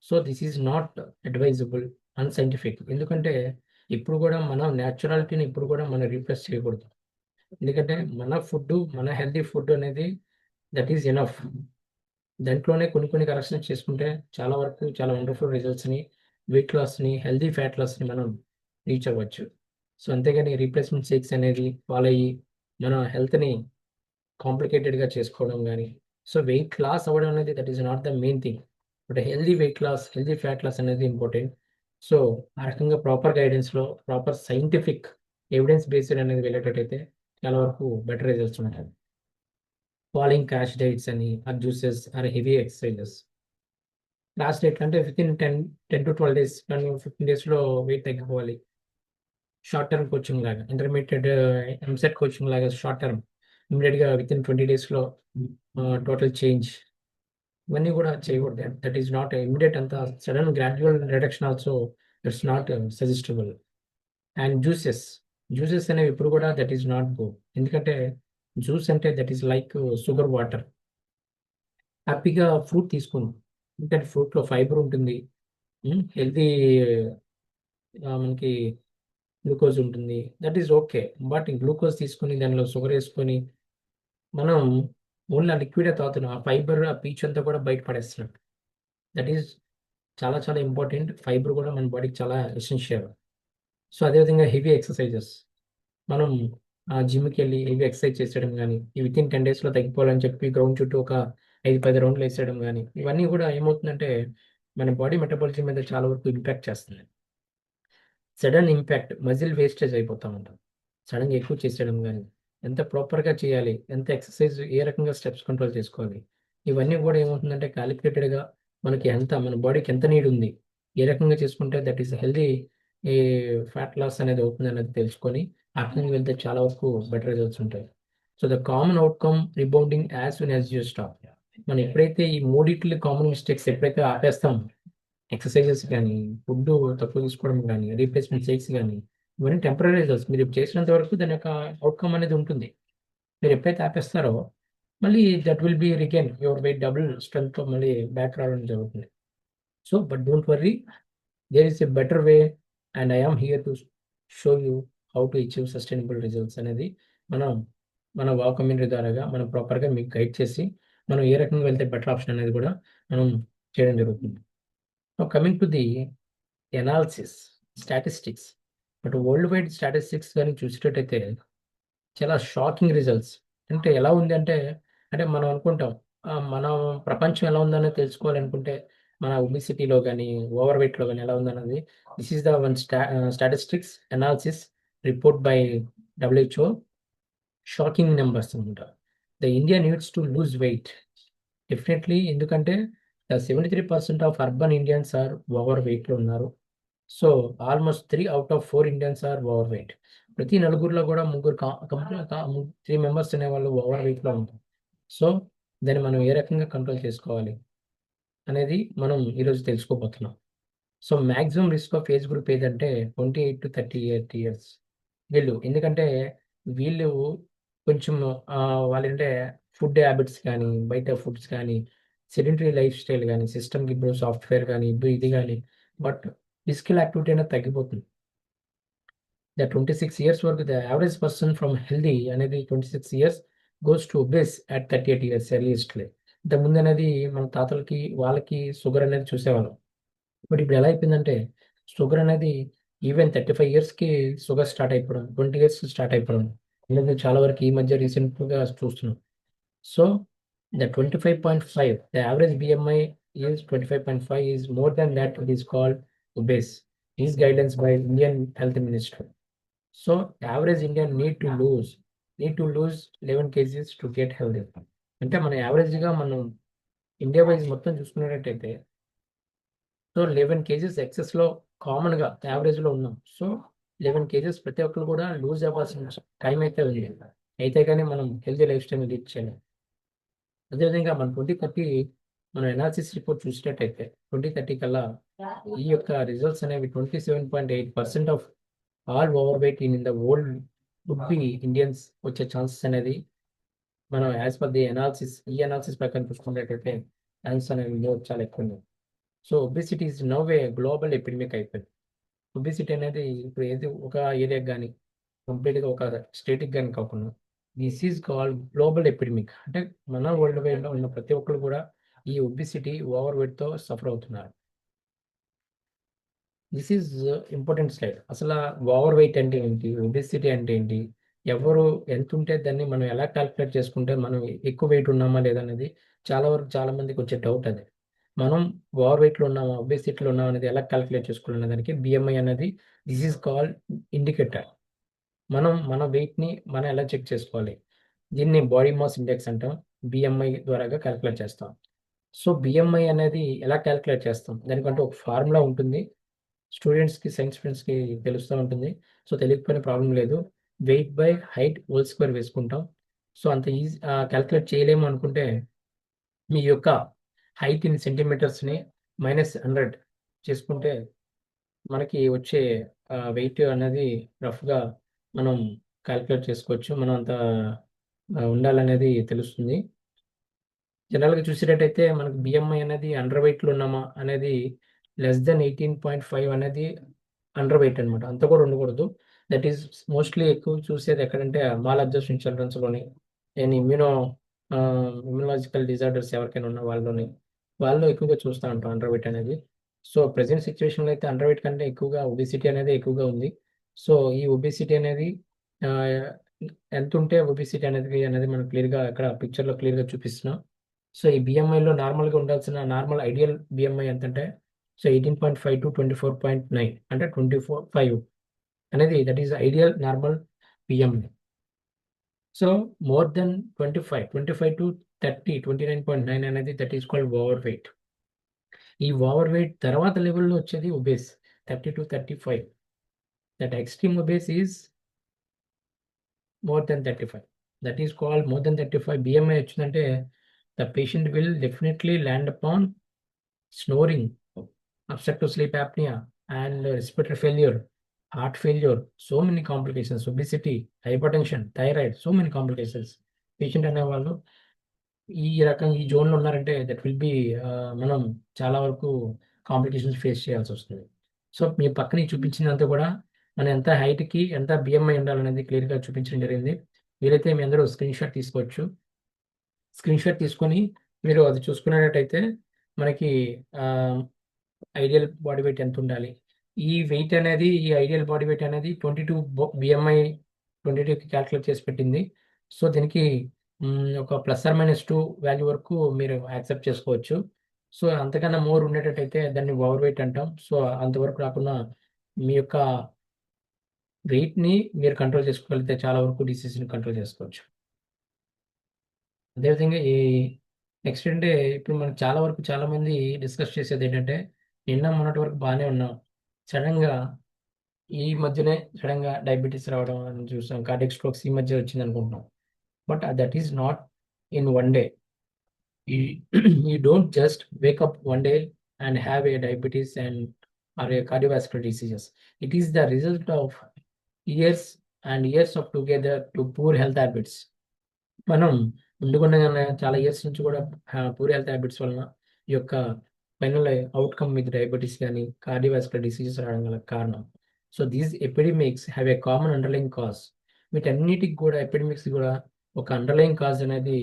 So this is not advisable, unscientific. ఎందుకంటే ఇప్పుడు కూడా మన న్యాచురాలిటీని ఇప్పుడు కూడా మనం రీప్లేస్ చేయకూడదు. ఎందుకంటే మన ఫుడ్, మన హెల్తీ ఫుడ్ అనేది దట్ ఈజ్ ఎనఫ్. దాంట్లోనే కొన్ని కరెక్షన్స్ చేసుకుంటే చాలా వరకు చాలా వండర్ఫుల్ రిజల్ట్స్ని, వెయిట్ లాస్ని, హెల్దీ ఫ్యాట్ లాస్ని మనం రీచ్ అవ్వచ్చు. సో అంతేగాని రీప్లేస్మెంట్ షేక్స్ అనేది ఫాలో అయ్యి మన హెల్త్ని కాంప్లికేటెడ్గా చేసుకోవడం కానీ, సో వెయిట్ లాస్ అవ్వడం అనేది that is not the main thing. But healthy weight loss, healthy fat loss అనేది ఇంపార్టెంట్. సో ఆ రకంగా ప్రాపర్ గైడెన్స్లో ప్రాపర్ సైంటిఫిక్ ఎవిడెన్స్ బేస్డ్ అనేది వెళ్ళేటట్టయితే చాలా వరకు బెటర్ రిజల్ట్స్ ఉంటాయి. ఫాలోయింగ్ క్రాష్ డైట్స్ అని, or juices or heavy exercises. Crash diet అంటే వితిన్ 10 to 12 days, 15 daysలో వెయిట్ తగ్గిపోవాలి. షార్ట్ టర్మ్ కోచింగ్ లాగా, ఇంటర్మీడియట్ ఎంసెట్ కోచింగ్ లాగా షార్ట్ టర్మ్ ఇమీడియట్గా వితిన్ 20 daysలో టోటల్ చేంజ్. ఇవన్నీ కూడా చేయకూడదు. That is not immediate. అంత sudden gradual reduction also it's not suggestable. And juices అనేవి ఇప్పుడు కూడా దట్ ఈస్ నాట్ గుడ్. ఎందుకంటే జ్యూస్ అంటే that is like sugar water. హ్యాపీగా ఫ్రూట్ తీసుకుందాం, ఎందుకంటే ఫ్రూట్లో ఫైబర్ ఉంటుంది, హెల్తీ మనకి గ్లూకోజ్ ఉంటుంది, that is okay. But glucose తీసుకుని దానిలో షుగర్ వేసుకొని మనం ఓన్లీ ఆ లిక్విడే తాగుతున్నాం. ఆ ఫైబర్, ఆ పీచ్ అంతా కూడా బయట పడేస్తున్నాం. దట్ ఈస్ చాలా చాలా ఇంపార్టెంట్. ఫైబర్ కూడా మన బాడీకి చాలా ఎసెన్షియల్. సో అదేవిధంగా హెవీ ఎక్సర్సైజెస్, మనం జిమ్కి వెళ్ళి హెవీ ఎక్సర్సైజ్ చేసేయడం కానీ, వితిన్ 10 daysలో తగ్గిపోవాలని చెప్పి గ్రౌండ్ చుట్టూ ఒక 5-10 రౌండ్లు వేసేయడం కానీ, ఇవన్నీ కూడా ఏమవుతుందంటే మన బాడీ మెటబాలిజం మీద చాలా వరకు ఇంపాక్ట్ చేస్తుంది. సడన్ ఇంపాక్ట్, మజిల్ వేస్టేజ్ అయిపోతూ ఉంటాం సడన్గా ఎక్కువ చేసేయడం కానీ, ఎంత ప్రాపర్గా చేయాలి, ఎంత ఎక్సర్సైజ్, ఏ రకంగా స్టెప్స్ కంట్రోల్ చేసుకోవాలి, ఇవన్నీ కూడా ఏమవుతుందంటే క్యాలిక్యులేటెడ్గా మనకి మన బాడీకి ఎంత నీడ్ ఉంది, ఏ రకంగా చేసుకుంటే దట్ ఈస్ హెల్దీ ఈ ఫ్యాట్ లాస్ అనేది అవుతుంది అనేది తెలుసుకొని ఆ రకంగా వెళ్తే చాలా వరకు బెటర్ రిజల్ట్స్ ఉంటాయి. So the common outcome rebounding as soon as you stop. మనం ఎప్పుడైతే ఈ మూడిట్లు కామన్ మిస్టేక్స్ ఎప్పుడైతే ఆపేస్తాం, ఎక్సర్సైజెస్ కానీ, ఫుడ్ తక్కువ తీసుకోవడం కానీ, రీప్లేస్మెంట్ షేక్స్ కానీ, ఇవన్నీ టెంపరీ రిజల్ట్స్. మీరు చేసినంత వరకు దాని యొక్క అవుట్కమ్ అనేది ఉంటుంది. మీరు ఎప్పుడైతే ఆపేస్తారో మళ్ళీ that will be regain your weight double స్ట్రెంగ్త్తో మళ్ళీ బ్యాక్ రావడం జరుగుతుంది. So but don't worry, there is a better way and I am here to show you how to achieve sustainable results అనేది మన వాక్ కమ్యూనిటీ ద్వారాగా మనం ప్రాపర్గా మీకు గైడ్ చేసి మనం ఏ రకంగా వెళ్తే బెటర్ ఆప్షన్ అనేది కూడా మనం చేయడం జరుగుతుంది. So coming to the analysis, statistics. But world wide statistics కానీ చూసేటట్టయితే చాలా షాకింగ్ రిజల్ట్స్. అంటే ఎలా ఉంది అంటే మనం అనుకుంటాం మన ప్రపంచం ఎలా ఉందనే తెలుసుకోవాలనుకుంటే మన ఒబిసిటీలో కానీ, ఓవర్ వెయిట్లో కానీ ఎలా ఉందన్నది this is the one statistics analysis report by WHO. Shocking numbers అనమాట. The India needs to lose weight definitely. ఎందుకంటే 73% of urban Indians are over వెయిట్లో ఉన్నారు. So almost 3 out of 4 Indians are over weight. ప్రతి నలుగురిలో కూడా 3 మెంబర్స్ అనేవాళ్ళు ఓవర్ వెయిట్లో ఉంటారు. సో దాన్ని మనం ఏ రకంగా కంట్రోల్ చేసుకోవాలి అనేది మనం ఈరోజు తెలుసుకోబోతున్నాం. So maximum risk of age group ఏదంటే 28 to 38 years వీళ్ళు. ఎందుకంటే వీళ్ళు కొంచెం వాళ్ళంటే ఫుడ్ హ్యాబిట్స్ కానీ, బయట ఫుడ్స్ కానీ, సెడెంటరీ లైఫ్ స్టైల్ కానీ, సిస్టమ్కి ఇప్పుడు సాఫ్ట్వేర్ కానీ, ఇది కానీ, బట్ ఫిజికల్ యాక్టివిటీ అనేది తగ్గిపోతుంది. ద 26 years వరకు the average person from healthy అనేది 26 years goes to obese at 38 years ఎర్లియస్ట్లీ. ఇంతకుముందు అనేది మన తాతలకి వాళ్ళకి షుగర్ అనేది చూసేవాళ్ళం. బట్ ఇప్పుడు ఎలా అయిపోయిందంటే షుగర్ అనేది ఈవెన్ 35 yearsకి షుగర్ స్టార్ట్ అయిపోవడం, 20 years స్టార్ట్ అయిపోవడం అనేది చాలా వరకు ఈ మధ్య రీసెంట్గా చూస్తున్నాం. So the 25.5, the average BMI is 25.5 is more than that, it is called obese. Is guidance by Indian Health Ministry. So average Indian need to lose 11 kgs to get healthy. అంటే మన యావరేజ్గా మనం ఇండియా వైజ్ మొత్తం చూసుకున్నట్టయితే సో 11 kgs ఎక్సెస్లో కామన్గా యావరేజ్లో ఉన్నాం. సో 11 kgs ప్రతి ఒక్కరు కూడా లూజ్ అవ్వాల్సిన టైం అయితే ఉంది. అయితే కానీ మనం హెల్తీ లైఫ్ స్టైల్ లీడ్ చేయలేం. అదేవిధంగా మన 2030 మనం ఎనాలిసిస్ రిపోర్ట్ చూసినట్టయితే 2030 కల్లా ఈ యొక్క రిజల్ట్స్ అనేవి 27.8% of all over weight in the world would be Indians వచ్చే ఛాన్సెస్ అనేది మనం యాజ్ పర్ ది అనాలిసిస్, ఈ అనాలిసిస్ ప్రకారం చూసుకున్నట్టయితే ఛాన్సెస్ అనేవి చాలా ఎక్కువ ఉంది. So obesity is now a global epidemic అయిపోయింది. ఒబిసిటీ అనేది ఇప్పుడు ఏది ఒక ఏరియాకి కానీ, కంప్లీట్గా ఒక స్టేట్కి కానీ కాకుండా this is called global epidemic. అంటే మన వరల్డ్ వైడ్లో ఉన్న ప్రతి ఒక్కరు కూడా ఈ ఒబిసిటీ, ఓవర్ వెయిట్తో సఫర్ అవుతున్నారు. This is important slide. అసలు ఓవర్ వెయిట్ అంటే ఏంటి, ఒబిసిటీ అంటే ఏంటి, ఎవరు ఎంత ఉంటే దాన్ని మనం ఎలా క్యాలిక్యులేట్ చేసుకుంటే మనం ఎక్కువ వెయిట్ ఉన్నామా లేదనేది చాలా మందికి వచ్చే డౌట్ అది. మనం ఓవర్ వెయిట్లో ఉన్నామా, ఒబేసిటీలో ఉన్నామా అనేది ఎలా క్యాలిక్యులేట్ చేసుకోవాలనే దానికి BMI అనేది దిస్ ఈజ్ కాల్డ్ ఇండికేటర్. మన వెయిట్ని మనం ఎలా చెక్ చేసుకోవాలి, దీన్ని బాడీ మాస్ ఇండెక్స్ అంటాం. BMI ద్వారాగా క్యాలిక్యులేట్ చేస్తాం. సో BMI అనేది ఎలా క్యాలిక్యులేట్ చేస్తాం, దానికంటే ఒక ఫార్ములా ఉంటుంది. స్టూడెంట్స్కి, సైన్స్ స్టూడెంట్స్కి తెలుస్తూ ఉంటుంది. సో తెలియకపోయిన ప్రాబ్లం లేదు. Weight by height whole square వేసుకుంటాం. సో అంత ఈజీ క్యాలిక్యులేట్ చేయలేము అనుకుంటే మీ యొక్క హైట్ ఇన్ సెంటీమీటర్స్ని -100 చేసుకుంటే మనకి వచ్చే వెయిట్ అనేది రఫ్గా మనం క్యాలిక్యులేట్ చేసుకోవచ్చు. మనం అంత ఉండాలనేది తెలుస్తుంది. జనరల్గా చూసేటట్టయితే మనకు BMI అనేది అండర్ వెయిట్లో ఉన్నామా అనేది <18.5 అనేది అండర్ వెయిట్ అనమాట. అంత కూడా ఉండకూడదు. దట్ ఈస్ మోస్ట్లీ ఎక్కువ చూసేది ఎక్కడంటే మాల్ అబ్జర్వేషన్ చిల్డ్రన్స్లోని, నేను ఇమ్యూనాలజికల్ డిజార్డర్స్ ఎవరికైనా ఉన్న వాళ్ళు ఎక్కువగా చూస్తూ ఉంటాం అండర్ వెయిట్ అనేది. సో ప్రజెంట్ సిచ్యువేషన్లో అయితే అండర్ వెయిట్ కంటే ఎక్కువగా ఒబిసిటీ అనేది ఎక్కువగా ఉంది. సో ఈ ఒబిసిటీ అనేది ఎంత ఉంటే ఒబిసిటీ అనేది మనం క్లియర్గా ఇక్కడ పిక్చర్లో క్లియర్గా చూపిస్తున్నాం. సో ఈ BMIలో నార్మల్గా ఉండాల్సిన నార్మల్ ఐడియల్ BMI ఎంత అంటే సో 18.5 to 24.9 అంటే 24.5 అనేది that is ideal normal BMI. So more than 25 to 30, 29.9 అనేది that is called over weight. ఈ ఓవర్ వెయిట్ తర్వాత లెవెల్లో వచ్చేది obese 30 to 35. That extreme obese is more than 35. That is called more than 35 BMI వచ్చిందంటే the patient will definitely land upon snoring, obstructive sleep apnea, and respiratory failure, heart failure, so many complications, obesity, hypertension, thyroid, so many complications. Patient అనేవాళ్ళు ఈ రకంగా ఈ జోన్లో ఉన్నారంటే దట్ విల్ బి మనం చాలా వరకు కాంప్లికేషన్స్ ఫేస్ చేయాల్సి వస్తుంది. సో మీ పక్కన చూపించినంత కూడా మనం ఎంత హైట్కి ఎంత BMI ఉండాలనేది క్లియర్గా చూపించడం జరిగింది. వీలైతే మీ అందరూ స్క్రీన్ షాట్ తీసుకోవచ్చు. స్క్రీన్ షాట్ తీసుకొని మీరు అది చూసుకునేటట్టయితే మనకి ఐడియల్ బాడీ వెయిట్ ఎంత ఉండాలి, ఈ వెయిట్ అనేది ఈ ఐడియల్ బాడీ వెయిట్ అనేది 22 BMI 22కి క్యాల్కులేట్ చేసి పెట్టింది. సో దీనికి ఒక +or-2 వాల్యూ వరకు మీరు యాక్సెప్ట్ చేసుకోవచ్చు. సో అంతకన్నా మోర్ ఉండేటట్టయితే దాన్ని ఓవర్ వెయిట్ అంటాం. సో అంతవరకు రాకుండా మీ యొక్క వెయిట్ని మీరు కంట్రోల్ చేసుకోగలిగితే చాలా వరకు డిసీజ్ని కంట్రోల్ చేసుకోవచ్చు. అదేవిధంగా ఈ నెక్స్ట్ అంటే ఇప్పుడు మనకు చాలా వరకు చాలామంది డిస్కస్ చేసేది ఏంటంటే నిన్న మొన్నటి వరకు బాగానే ఉన్నాం, సడన్గా ఈ మధ్యనే సడన్గా డయాబెటీస్ రావడం అని చూసాం, కార్డియక్ స్ట్రోక్స్ ఈ మధ్య వచ్చింది అనుకుంటున్నాం. But that is not in one day. You don't just wake up one day and have a diabetes and or a cardiovascular diseases. It is the result of years and years of together to poor health habits. మనం ముందుగానే చాలా ఇయర్స్ నుంచి కూడా పూర్ హెల్త్ హ్యాబిట్స్ వలన ఈ యొక్క ఫైనల్ అవుట్కమ్ విత్ డయాబెటీస్ కానీ కార్డియోవాస్కులర్ డిసీజెస్ రావడం గల కారణం. So these epidemics have a common underline cause. వీటన్నిటికి కూడా ఎపిడమిక్స్ కూడా ఒక అండర్లైన్ కాజ్ అనేది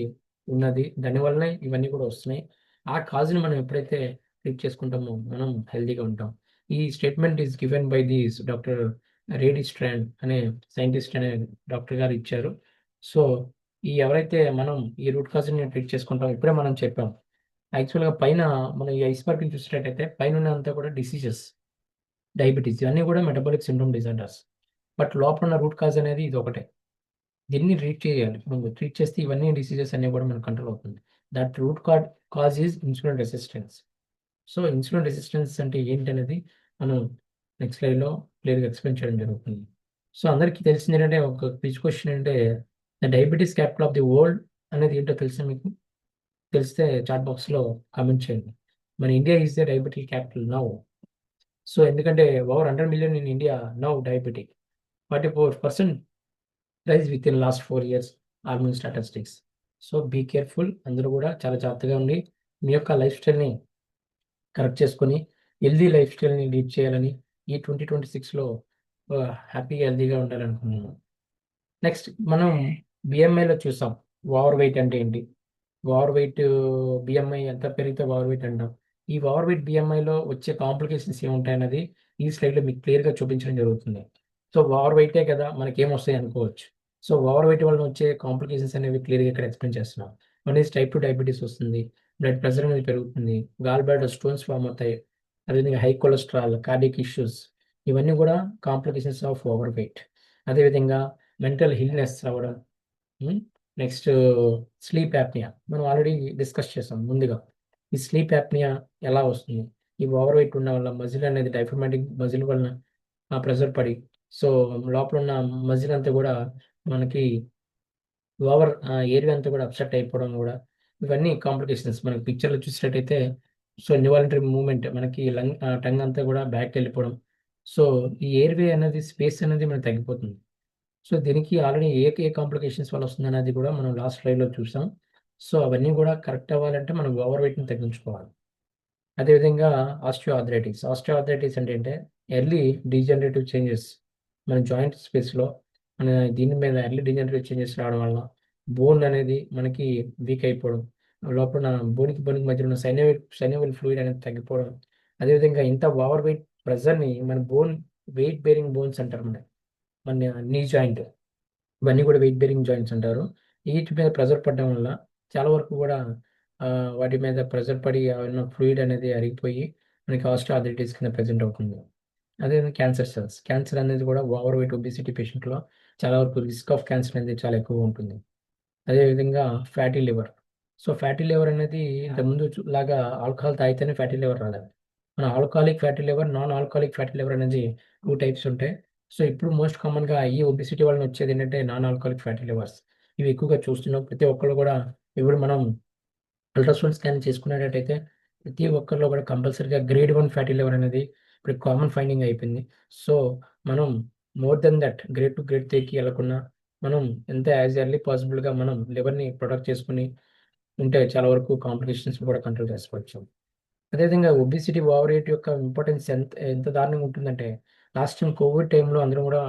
ఉన్నది, దానివల్లనే ఇవన్నీ కూడా వస్తున్నాయి. ఆ కాజ్ని మనం ఎప్పుడైతే ట్రీట్ చేసుకుంటామో మనం హెల్తీగా ఉంటాం. ఈ statement is given by this doctor ready strand అనే సైంటిస్ట్ అనే డాక్టర్ గారు ఇచ్చారు. సో ఈ ఎవరైతే మనం ఈ రూట్ కాజ్ని ట్రీట్ చేసుకుంటాం, ఇప్పుడే మనం చెప్పాం. యాక్చువల్గా పైన మనం ఈ ఐస్బర్గ్ని చూసినట్టయితే పైన అంతా కూడా డిసీజెస్, డయాబెటీస్ ఇవన్నీ కూడా మెటబాలిక్ సిండ్రోమ్ డిజార్డర్స్. బట్ లోపల ఉన్న రూట్ కాజ్ అనేది ఇది ఒకటే. దీన్ని ట్రీట్ చేయాలి. మనం ట్రీట్ చేస్తే ఇవన్నీ డిసీజెస్ అన్నీ కూడా మనకు కంట్రోల్ అవుతుంది. That root cause is insulin resistance. So insulin resistance అంటే ఏంటనేది మనం నెక్స్ట్ స్లైడ్లో క్లియర్గా ఎక్స్ప్లెయిన్ చేయడం జరుగుతుంది. సో అందరికీ తెలిసింది ఏంటంటే ఒక క్విజ్ క్వశ్చన్ అంటే the diabetes capital of the world అనేది ఏంటో తెలుసా మీకు? తెలిస్తే చాట్ బాక్స్లో కామెంట్ చేయండి. మన India is the diabetic capital now. So ఎందుకంటే over 100 million in India now diabetic, 44% rise within last 4 years alarming statistics. So be careful, అందరూ కూడా చాలా జాగ్రత్తగా ఉండి మీ యొక్క లైఫ్ స్టైల్ని కరెక్ట్ చేసుకొని హెల్దీ లైఫ్ స్టైల్ని లీడ్ చేయాలని ఈ 2026లో హ్యాపీగా హెల్దీగా ఉండాలనుకున్నాను. నెక్స్ట్ మనం BMIలో చూసాం ఓవర్ వెయిట్ అంటే ఏంటి, ఓవర్ వెయిట్ BMI ఎంత పెరిగితే ఓవర్ వెయిట్ అంటాం. ఈ ఓవర్ వెయిట్ BMIలో వచ్చే కాంప్లికేషన్స్ ఏముంటాయన్నది ఈ స్లైడ్లో మీకు క్లియర్గా చూపించడం జరుగుతుంది. సో ఓవర్ వెయిటే కదా మనకేమొస్తాయి అనుకోవచ్చు. సో ఓవర్ వెయిట్ వల్ల వచ్చే కాంప్లికేషన్స్ అనేవి క్లియర్గా ఇక్కడ ఎక్స్ప్లెయిన్ చేస్తున్నాం. వన్ ఈజ్ టైప్ 2 డయాబెటీస్ వస్తుంది, బ్లడ్ ప్రెషర్ అనేది పెరుగుతుంది, గాల్ బ్లాడర్ స్టోన్స్ ఫామ్ అవుతాయి, అదేవిధంగా హై కొలెస్ట్రాల్, కార్డియక్ ఇష్యూస్, ఇవన్నీ కూడా కాంప్లికేషన్స్ ఆఫ్ ఓవర్ వెయిట్. అదేవిధంగా మెంటల్ ఇల్నెస్ రావడం. నెక్స్ట్ స్లీప్ యాప్నియా మనం ఆల్రెడీ డిస్కస్ చేసాం ముందుగా. ఈ స్లీప్ యాప్నియా ఎలా వస్తుంది? ఈ ఓవర్ వెయిట్ ఉన్న వల్ల మజిల్ అనేది డైఫ్రమాటిక్ మజిల్ వలన ప్రెషర్ పడి సో లోపల ఉన్న మజిల్ అంతా కూడా మనకి ఓవర్ ఏరియా అంతా కూడా అప్సెట్ అయిపోవడం కూడా, ఇవన్నీ కాంప్లికేషన్స్. మనకి పిక్చర్లో చూసినట్టయితే సో ఇన్వాలంటరీ మూవ్మెంట్ మనకి టంగ్ అంతా కూడా బ్యాక్ వెళ్ళిపోవడం. సో ఈ ఎయిర్వే అనేది స్పేస్ అనేది మనకి తగ్గిపోతుంది. సో దీనికి ఆల్రెడీ ఏ కాంప్లికేషన్స్ వల్ల వస్తుంది అనేది కూడా మనం లాస్ట్ స్లైడ్లో చూసాం. సో అవన్నీ కూడా కరెక్ట్ అవ్వాలంటే మనం ఓవర్ వెయిట్ని తగ్గించుకోవాలి. అదేవిధంగా ఆస్టియోఆర్థరైటిస్ అంటే ఏంటంటే ఎర్లీ డీజనరేటివ్ చేంజెస్ మన జాయింట్ స్పేస్లో మన దీని మీద ఎర్లీ డీజనరేటివ్ చేంజెస్ రావడం వల్ల బోన్ అనేది మనకి వీక్ అయిపోవడం, లోపల బోన్కి మధ్యలో ఉన్న సైనోవియల్ ఫ్లూయిడ్ అనేది తగ్గిపోవడం. అదేవిధంగా ఇంత ఓవర్ వెయిట్ ప్రెషర్ని మన వెయిట్ బేరింగ్ బోన్స్ అంటారు, మన నీ జాయింట్, ఇవన్నీ కూడా వెయిట్ బేరింగ్ జాయింట్స్ అంటారు. వీటి మీద ప్రెషర్ పడడం వల్ల చాలా వరకు కూడా వాటి మీద ప్రెషర్ పడి ఉన్న ఫ్లూయిడ్ అనేది అరిగిపోయి మనకి ఆస్టియోఆర్థరైటిస్ కింద ప్రెజెంట్ అవుతుంది. అదేవిధంగా క్యాన్సర్ అనేది కూడా ఓవర్ వెయిట్ ఒబిసిటీ పేషెంట్లో చాలా వరకు రిస్క్ ఆఫ్ క్యాన్సర్ అనేది చాలా ఎక్కువగా ఉంటుంది. అదేవిధంగా fatty liver. So fatty liver అనేది ఇంతకుముందు లాగా ఆల్కహాల్ తాగితేనే ఫ్యాటీ లివర్ రాలేదు. మన alcoholic fatty liver, non alcoholic fatty liver అనేది 2 టైప్స్ ఉంటాయి. సో ఇప్పుడు మోస్ట్ కామన్‌గా ఈ ఒబెసిటీ వలన వచ్చేది ఏంటంటే నాన్ ఆల్కహాలిక్ ఫ్యాటీ లివర్స్. ఇవి ఎక్కువగా చూస్తున్నాం. ప్రతి ఒక్కళ్ళు కూడా ఇప్పుడు మనం అల్ట్రాసౌండ్ స్కాన్ చేసుకునేటట్టయితే ప్రతి ఒక్కరిలో కూడా కంపల్సరీగా గ్రేడ్ 1 ఫ్యాటీ లివర్ అనేది ఇప్పుడు కామన్ ఫైండింగ్ అయిపోయింది. సో మనం more than that grade 2, grade 3కి వెళ్ళకుండా మనం ఎంత యాజ్ ఎర్లీ పాసిబుల్‌గా మనం లివర్‌ని ప్రొటెక్ట్ చేసుకొని ఉంటే చాలా వరకు కాంప్లికేషన్స్ కూడా కంట్రోల్ చేసుకోవచ్చు. అదేవిధంగా ఒబెసిటీ, ఓవర్ వెయిట్ యొక్క ఇంపార్టెన్స్ ఎంత ఎంత దారుణంగా ఉంటుందంటే లాస్ట్ టైమ్ కోవిడ్ టైంలో అందరం కూడా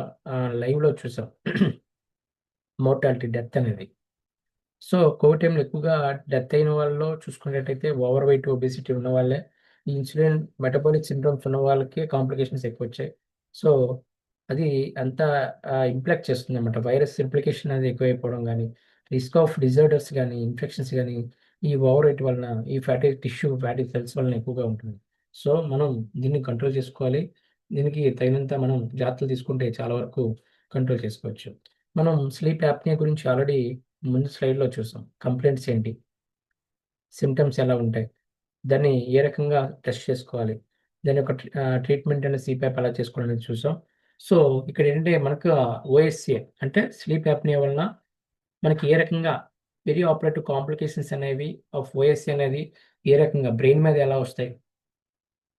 లైవ్‌లో చూసాం. మోర్టాలిటీ, డెత్ అనేది. సో కోవిడ్ టైంలో ఎక్కువగా డెత్ అయిన వాళ్ళలో చూసుకున్నట్టయితే ఓవర్ వెయిట్, ఒబెసిటీ ఉన్న వాళ్ళే. ఈ ఇన్సులిన్ మెటబాలిక్ సిండ్రోమ్స్ ఉన్న వాళ్ళకి కాంప్లికేషన్స్ ఎక్కువొచ్చాయి. సో అది అంతా ఇంప్లాక్ట్ చేస్తుందన్నమాట. వైరస్ రిప్లికేషన్ అనేది ఎక్కువైపోవడం గానీ, రిస్క్ ఆఫ్ డిజార్డర్స్ గానీ, ఇన్ఫెక్షన్స్ గానీ, ఈ ఓవర్ వెయిట్ వలన, ఈ ఫ్యాటీ టిష్యూ, ఫ్యాటీ సెల్స్ వలన ఎక్కువగా ఉంటుంది. సో మనం దీన్ని కంట్రోల్ చేసుకోవాలి. దీనికి తగినంత మనం జాగ్రత్తలు తీసుకుంటే చాలా వరకు కంట్రోల్ చేసుకోవచ్చు. మనం స్లీప్ యాప్నియా గురించి ఆల్రెడీ ముందు స్లైడ్‌లో చూసాం. కంప్లెయింట్స్ ఏంటి? సింప్టమ్స్ ఎలా ఉంటాయి? దాన్ని ఏ రకంగా టెస్ట్ చేసుకోవాలి? దాని యొక్క ట్రీట్మెంట్ అనేది సీప్యాప్ ఎలా చేసుకోవాలనేది చూసాం. సో ఇక్కడ ఏంటంటే మనకు ఓఎస్ఏ అంటే స్లీప్ యాప్నియా వలన మనకి ఏ రకంగా పెరి ఆపరేటివ్ కాంప్లికేషన్స్ అనేవి ఆఫ్ ఓఎస్ఏ అనేది ఏ రకంగా బ్రెయిన్ మీద ఎలా వస్తాయి?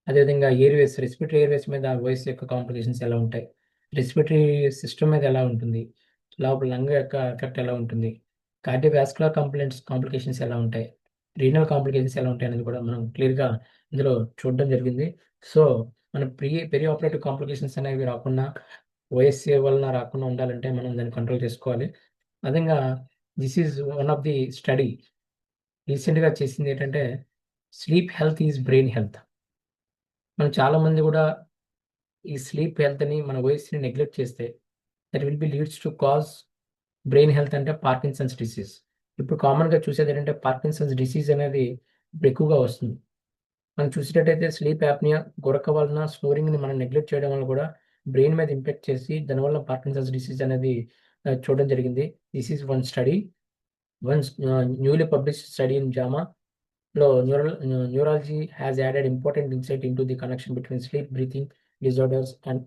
అదేవిధంగా ఎయిర్‌వేస్, రెస్పిరేటరీ ఎయిర్‌వేస్ మీద ఓఎస్ యొక్క కాంప్లికేషన్స్ ఎలా ఉంటాయి? రెస్పిరేటరీ సిస్టమ్ మీద ఎలా ఉంటుంది? లోపల లంగ్ యొక్క ఎఫెక్ట్ ఎలా ఉంటుంది? కార్డియోవాస్కులర్ కాంప్లికేషన్స్ ఎలా ఉంటాయి? రీనల్ కాంప్లికేషన్స్ ఎలా ఉంటాయి అనేది కూడా మనం క్లియర్‌గా ఇందులో చూడడం జరిగింది. సో, మన పెరి ఆపరేటివ్ కాంప్లికేషన్స్ అనేవి రాకుండా ఓఎస్ఏ వలన రాకుండా ఉండాలంటే మనం దాన్ని కంట్రోల్ చేసుకోవాలి. అదేవిధంగా this is one of the study రీసెంట్‌గా చేసింది ఏంటంటే sleep health is brain health. మనం చాలామంది కూడా ఈ స్లీప్ హెల్త్‌ని మన ఓఎస్‌ని నెగ్లెక్ట్ చేస్తే that will B leads to cause brain health అంటే పార్కిన్సన్స్ డిసీజ్. ఇప్పుడు కామన్‌గా చూసేదేంటంటే పార్కిన్సన్స్ డిసీజ్ అనేది ఇప్పుడు ఎక్కువగా వస్తుంది. మనం చూసేటట్టయితే స్లీప్ యాప్నియా, గురక వలన, స్నోరింగ్‌ని మనం నెగ్లెక్ట్ చేయడం వల్ల కూడా బ్రెయిన్ మీద ఇంపాక్ట్ చేసి దానివల్ల పార్కిన్సన్స్ డిసీజ్ అనేది చూడడం జరిగింది. This is one study. Newly published study in JAMA neurology has added important insight into the connection between sleep, breathing disorders and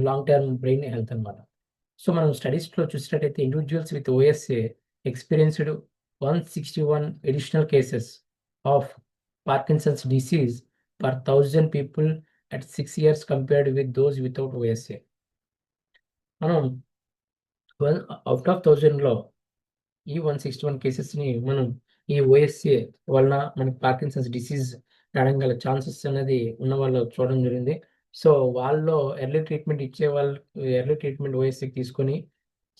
long-term brain health అన్నమాట. సో మనం స్టడీస్‌లో చూసినట్టయితే individuals with OSA experienced 161 additional cases of Parkinson's disease per 1000 people at 6 years compared with those without OSA. మనం అవుట్ ఆఫ్ 1000లో ఈ 161 కేసెస్‌ని మనం ఈ ఓఎస్ఏ వలన మనకి పార్కిన్సన్స్ డిసీజ్ రావడం గల ఛాన్సెస్ అనేది ఉన్న వాళ్ళు చూడడం జరిగింది. సో వాళ్ళలో ఎర్లీ ట్రీట్మెంట్ ఓఎస్ఏకి తీసుకొని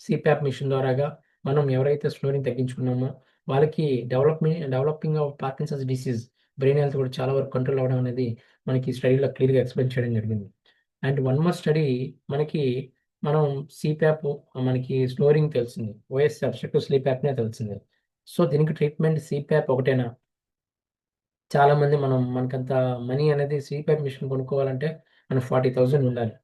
సీప్యాప్ మిషన్ ద్వారాగా మనం ఎవరైతే స్నోరింగ్ తగ్గించుకున్నామో వాళ్ళకి developing of Parkinson's disease, brain health కూడా చాలా వరకు కంట్రోల్ అవ్వడం అనేది మనకి స్టడీలో క్లియర్‌గా ఎక్స్‌ప్లెయిన్ చేయడం జరిగింది. అండ్ వన్ మోర్ స్టడీ మనం సీప్యాప్ మనకి స్నోరింగ్ తెలిసింది. ఓఎస్ఏ అబ్స్ట్రక్టివ్ స్లీప్ యాప్నియా తెలిసింది. సో దీనికి ట్రీట్మెంట్ సీప్యాప్ ఒకటేనా? చాలామంది మనకంత మనీ అనేది సీప్యాప్ మిషన్ కొనుక్కోవాలంటే మనకు 40,000 ఉండాలి.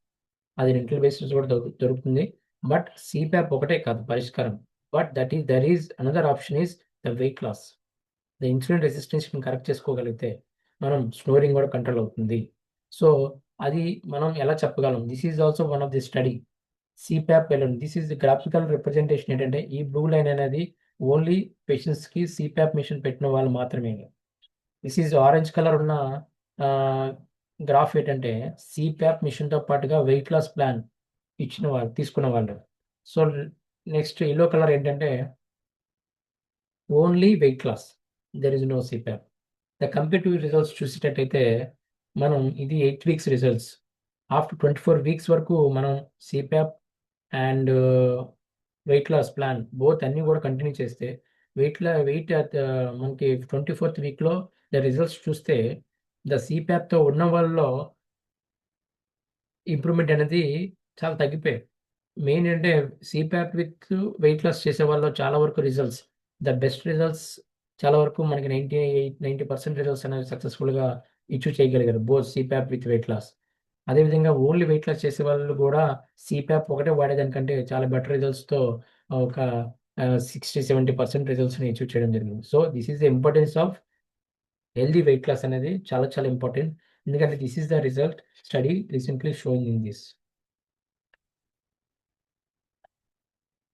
అది రెంటల్ బేసిస్ కూడా దొరుకుతుంది. బట్ సీప్యాప్ ఒకటే కాదు పరిష్కారం. But there is another option is the weight loss. The insulin రెసిస్టెన్స్‌ని కరెక్ట్ చేసుకోగలిగితే మనం స్నోరింగ్ కూడా కంట్రోల్ అవుతుంది. సో అది మనం ఎలా చెప్పగలం? This is also one of the study. CPAP alone. This is the graphical representation ఏంటంటే ఈ బ్లూ లైన్ అనేది ఓన్లీ పేషెంట్స్‌కి సీప్యాప్ మిషన్ పెట్టిన వాళ్ళు మాత్రమే. దిస్ ఈజ్ ఆరెంజ్ కలర్ ఉన్న గ్రాఫ్ ఏంటంటే సీప్యాప్ మిషన్‌తో పాటుగా వెయిట్ లాస్ ప్లాన్ తీసుకున్న వాళ్ళు. సో నెక్స్ట్ యెల్లో కలర్ ఏంటంటే only weight loss. There is no CPAP. The comparative results చూసేటట్టయితే మనం ఇది 8 వీక్స్ రిజల్ట్స్. ఆఫ్టర్ 24 వీక్స్ వరకు మనం CPAP and weight loss plan both అన్నీ కూడా కంటిన్యూ చేస్తే వెయిట్ మనకి 24th వీక్‌లో ద రిజల్ట్స్ చూస్తే ద సీప్యాప్‌తో ఉన్న వాళ్ళలో ఇంప్రూవ్‌మెంట్ అనేది చాలా తగ్గిపోయాయి. మెయిన్ ఏంటంటే సీప్యాప్ విత్ వెయిట్ లాస్ చేసే వాళ్ళలో చాలా వరకు రిజల్ట్స్, ద బెస్ట్ రిజల్ట్స్ చాలా వరకు మనకి 90% రిజల్ట్స్ అనేవి సక్సెస్‌ఫుల్‌గా అచీవ్ చేయగలిగారు. Both CPAP with weight loss. అదేవిధంగా ఓన్లీ వెయిట్ లాస్ చేసే వాళ్ళు కూడా సిప్యాప్ ఒకటే వాడేదానికంటే చాలా బెటర్ రిజల్ట్స్‌తో ఒక 60-70% రిజల్ట్స్‌ని అచీవ్ చేయడం జరిగింది. So, this is the importance of healthy weight loss అనేది చాలా చాలా ఇంపార్టెంట్. ఎందుకంటే this is the result study recently showing in this.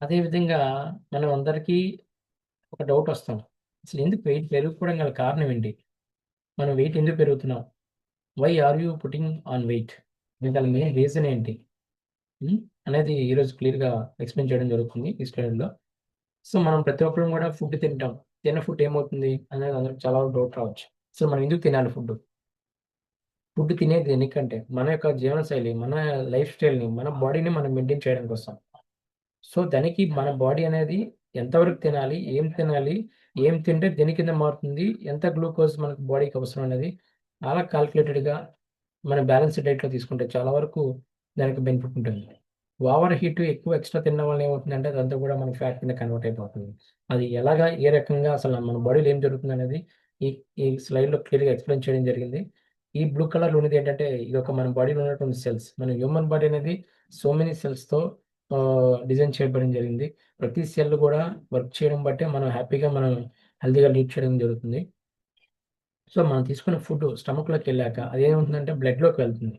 అదేవిధంగా మనం అందరికీ ఒక డౌట్ వస్తాం. అసలు ఎందుకు వెయిట్ పెరిగిపోవడం గల కారణం ఏంటి? మనం వెయిట్ ఎందుకు పెరుగుతున్నాం? Why are you putting on weight? దీనికి గల మెయిన్ రీజన్ ఏంటి? అనేది ఈరోజు క్లియర్‌గా ఎక్స్‌ప్లెయిన్ చేయడం జరుగుతుంది ఈ స్లైడ్‌లో. సో, మనం ప్రతి ఒక్కరం కూడా ఫుడ్ తింటాం. తిన్న ఫుడ్ ఏమవుతుంది అనేది అందరికి చాలా డౌట్ రావచ్చు. సో, మనం ఎందుకు తినాలి ఫుడ్డు? ఫుడ్ తినేది దేనికంటే మన యొక్క జీవనశైలి, మన లైఫ్ స్టైల్‌ని, మన బాడీని మనం మెయింటైన్ చేయడం కోసం. సో, దానికి మన బాడీ అనేది ఎంతవరకు తినాలి? ఏం తినాలి? ఏం తింటే దేని కింద మారుతుంది? ఎంత గ్లూకోజ్ మనకు బాడీకి అవసరం అనేది చాలా కాలిక్యులేటెడ్‌గా మన బ్యాలెన్స్‌డ్ డైట్‌లో తీసుకుంటే చాలా వరకు దానికి బెనిఫిట్ ఉంటుంది. ఓవర్ హీట్ ఎక్కువ ఎక్స్‌ట్రా తినడం వల్ల ఏమవుతుందంటే అదంతా కూడా మనకి ఫ్యాట్ కింద కన్వర్ట్ అయిపోతుంది. అది ఎలాగా? ఏ రకంగా? అసలు మన బాడీలో ఏం జరుగుతుందనేది ఈ ఈ స్లైడ్‌లో క్లియర్‌గా ఎక్స్‌ప్లెయిన్ చేయడం జరిగింది. ఈ బ్లూ కలర్‌లో ఉన్నది ఏంటంటే ఇదొక మన బాడీలో ఉన్నటువంటి సెల్స్. మన హ్యూమన్ బాడీ అనేది సో మెనీ సెల్స్‌తో డిజైన్ చేయబడడం జరిగింది. ప్రతి సెల్ కూడా వర్క్ చేయడం బట్టే మనం హ్యాపీగా మనం హెల్తీగా లీడ్ చేయడం జరుగుతుంది. సో, మనం తీసుకున్న ఫుడ్ స్టమక్‌లోకెళ్ళాక అదేమవుతుందంటే బ్లడ్‌లోకి వెళ్తుంది.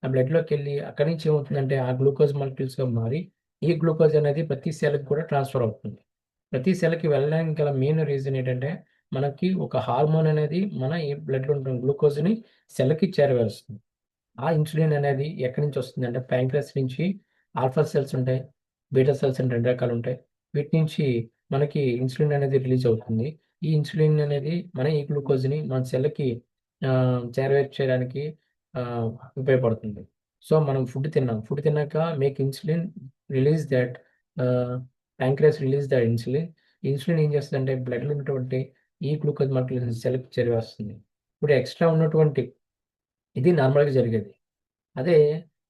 ఆ బ్లడ్‌లోకెళ్ళి అక్కడి నుంచి ఏమవుతుందంటే ఆ గ్లూకోజ్ మాలిక్యూల్స్‌గా మారి, ఈ గ్లూకోజ్ అనేది ప్రతి సెల్‌కి కూడా ట్రాన్స్‌ఫర్ అవుతుంది. ప్రతి సెల్‌కి వెళ్ళడానికి గల మెయిన్ రీజన్ ఏంటంటే, మనకి ఒక హార్మోన్ అనేది మన ఈ బ్లడ్‌లో ఉన్న గ్లూకోజ్‌ని సెల్‌కి చేరవేరుస్తుంది. ఆ ఇన్సులిన్ అనేది ఎక్కడి నుంచి వస్తుందంటే ప్యాంక్రియాస్ నుంచి ఆల్ఫా సెల్స్ ఉంటాయి. బీటా సెల్స్ అని 2 రకాలుంటాయి. వీటి నుంచి మనకి ఇన్సులిన్ అనేది రిలీజ్ అవుతుంది. ఈ ఇన్సులిన్ అనేది మన ఈ గ్లూకోజ్‌ని మన సెల్‌కి చేరవేరు చేయడానికి ఆహ్, ఉపయోగపడుతుంది. సో, మనం ఫుడ్ తిన్నాం. ఫుడ్ తిన్నాక మేక్ ఇన్సులిన్ రిలీజ్ థట్ ఆహ్, pancreas release the insulin. Insulin ఏం చేస్తదంటే బ్లడ్‌లో ఉన్నటువంటి ఈ గ్లూకోజ్ మాలిక్యూల్స్‌ని సెల్‌కి చేరవేస్తుంది. ఇప్పుడు ఎక్స్‌ట్రా ఉన్నటువంటి ఇది నార్మల్‌గా జరిగేది. అదే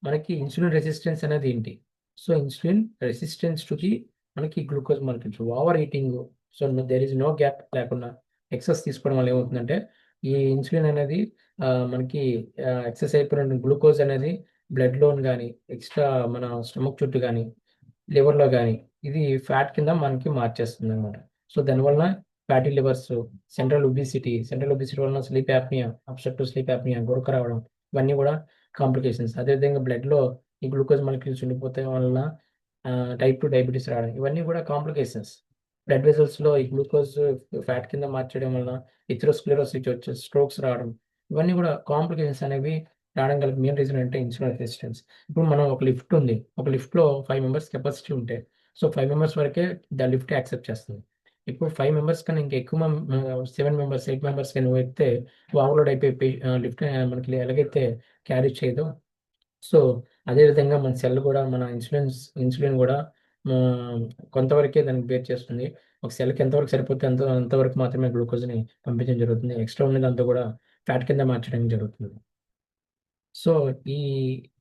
మనకి ఇన్సులిన్ రెసిస్టెన్స్ అనేది ఏంటి? So, insulin resistance to the మనకి glucose molecules. Over eating so, there is no gap లేకుండా ఎక్సెస్ తీసుకోవడం వల్ల ఏమవుతుందంటే, ఈ ఇన్సులిన్ అనేది మనకి ఎక్సెస్ అయిపోయిన గ్లూకోజ్ అనేది బ్లడ్‌లోని గాని, ఎక్స్‌ట్రా మన స్టమక్ చుట్టూ గాని, లివర్‌లో గాని ఇది ఫ్యాట్ కింద మనకి మార్చేస్తుందనమాట. సో, దానివలన ఫ్యాటీ లివర్స్, సెంట్రల్ ఒబెసిటీ వలన sleep apnea, obstructive sleep apnea, గురక రావడం ఇవన్నీ గూడా కాంప్లికేషన్స్. అదేవిధంగా బ్లడ్‌లో ఈ గ్లూకోజ్ మాలిక్యూల్స్ ఉండిపోతే వలన టైప్ 2 డయాబెటిస్ రావడం. ఇవన్నీ గూడా కాంప్లికేషన్స్. బ్లడ్ వెసల్స్‌లో ఈ గ్లూకోజ్ ఫ్యాట్ కింద మార్చేయడం వలన ఎథెరోస్క్లెరోసిస్ వచ్చి స్ట్రోక్స్ రావడం. ఇవన్నీ గూడా కాంప్లికేషన్స్ అనేవి రావడం గల మెయిన్ రీజన్ అంటే ఇన్సులిన్ రెసిస్టెన్స్. ఇప్పుడు మనం ఒక లిఫ్ట్ ఉంది. ఒక లిఫ్ట్‌లో 5 మెంబర్స్ కెపాసిటీ ఉంటే, సో, 5 మెంబర్స్ వరకే లిఫ్ట్ యాక్సెప్ట్ చేస్తుంది. ఇప్పుడు 5 మెంబర్స్ కన్నా ఇంకా ఎక్కువ 7 మెంబర్స్, 8 మెంబర్స్ నువ్వు ఎక్కితే ఓవర్‌లోడ్ అయిపోయి లిఫ్ట్ మనకి ఎలాగైతే క్యారీ చేయదో, సో, అదే విధంగా మన సెల్ గూడా మన ఇన్సులిన్ గూడా ఆహ్, కొంతవరకే దానికి బేర్ చేస్తుంది. ఒక సెల్‌కి ఎంతవరకు సరిపోతే అంతవరకు మాత్రమే గ్లూకోజ్‌ని పంపించడం జరుగుతుంది. ఎక్స్‌ట్రా ఉన్నదంతా గూడా ఫ్యాట్ కింద మార్చడం జరుగుతుంది. సో, ఈ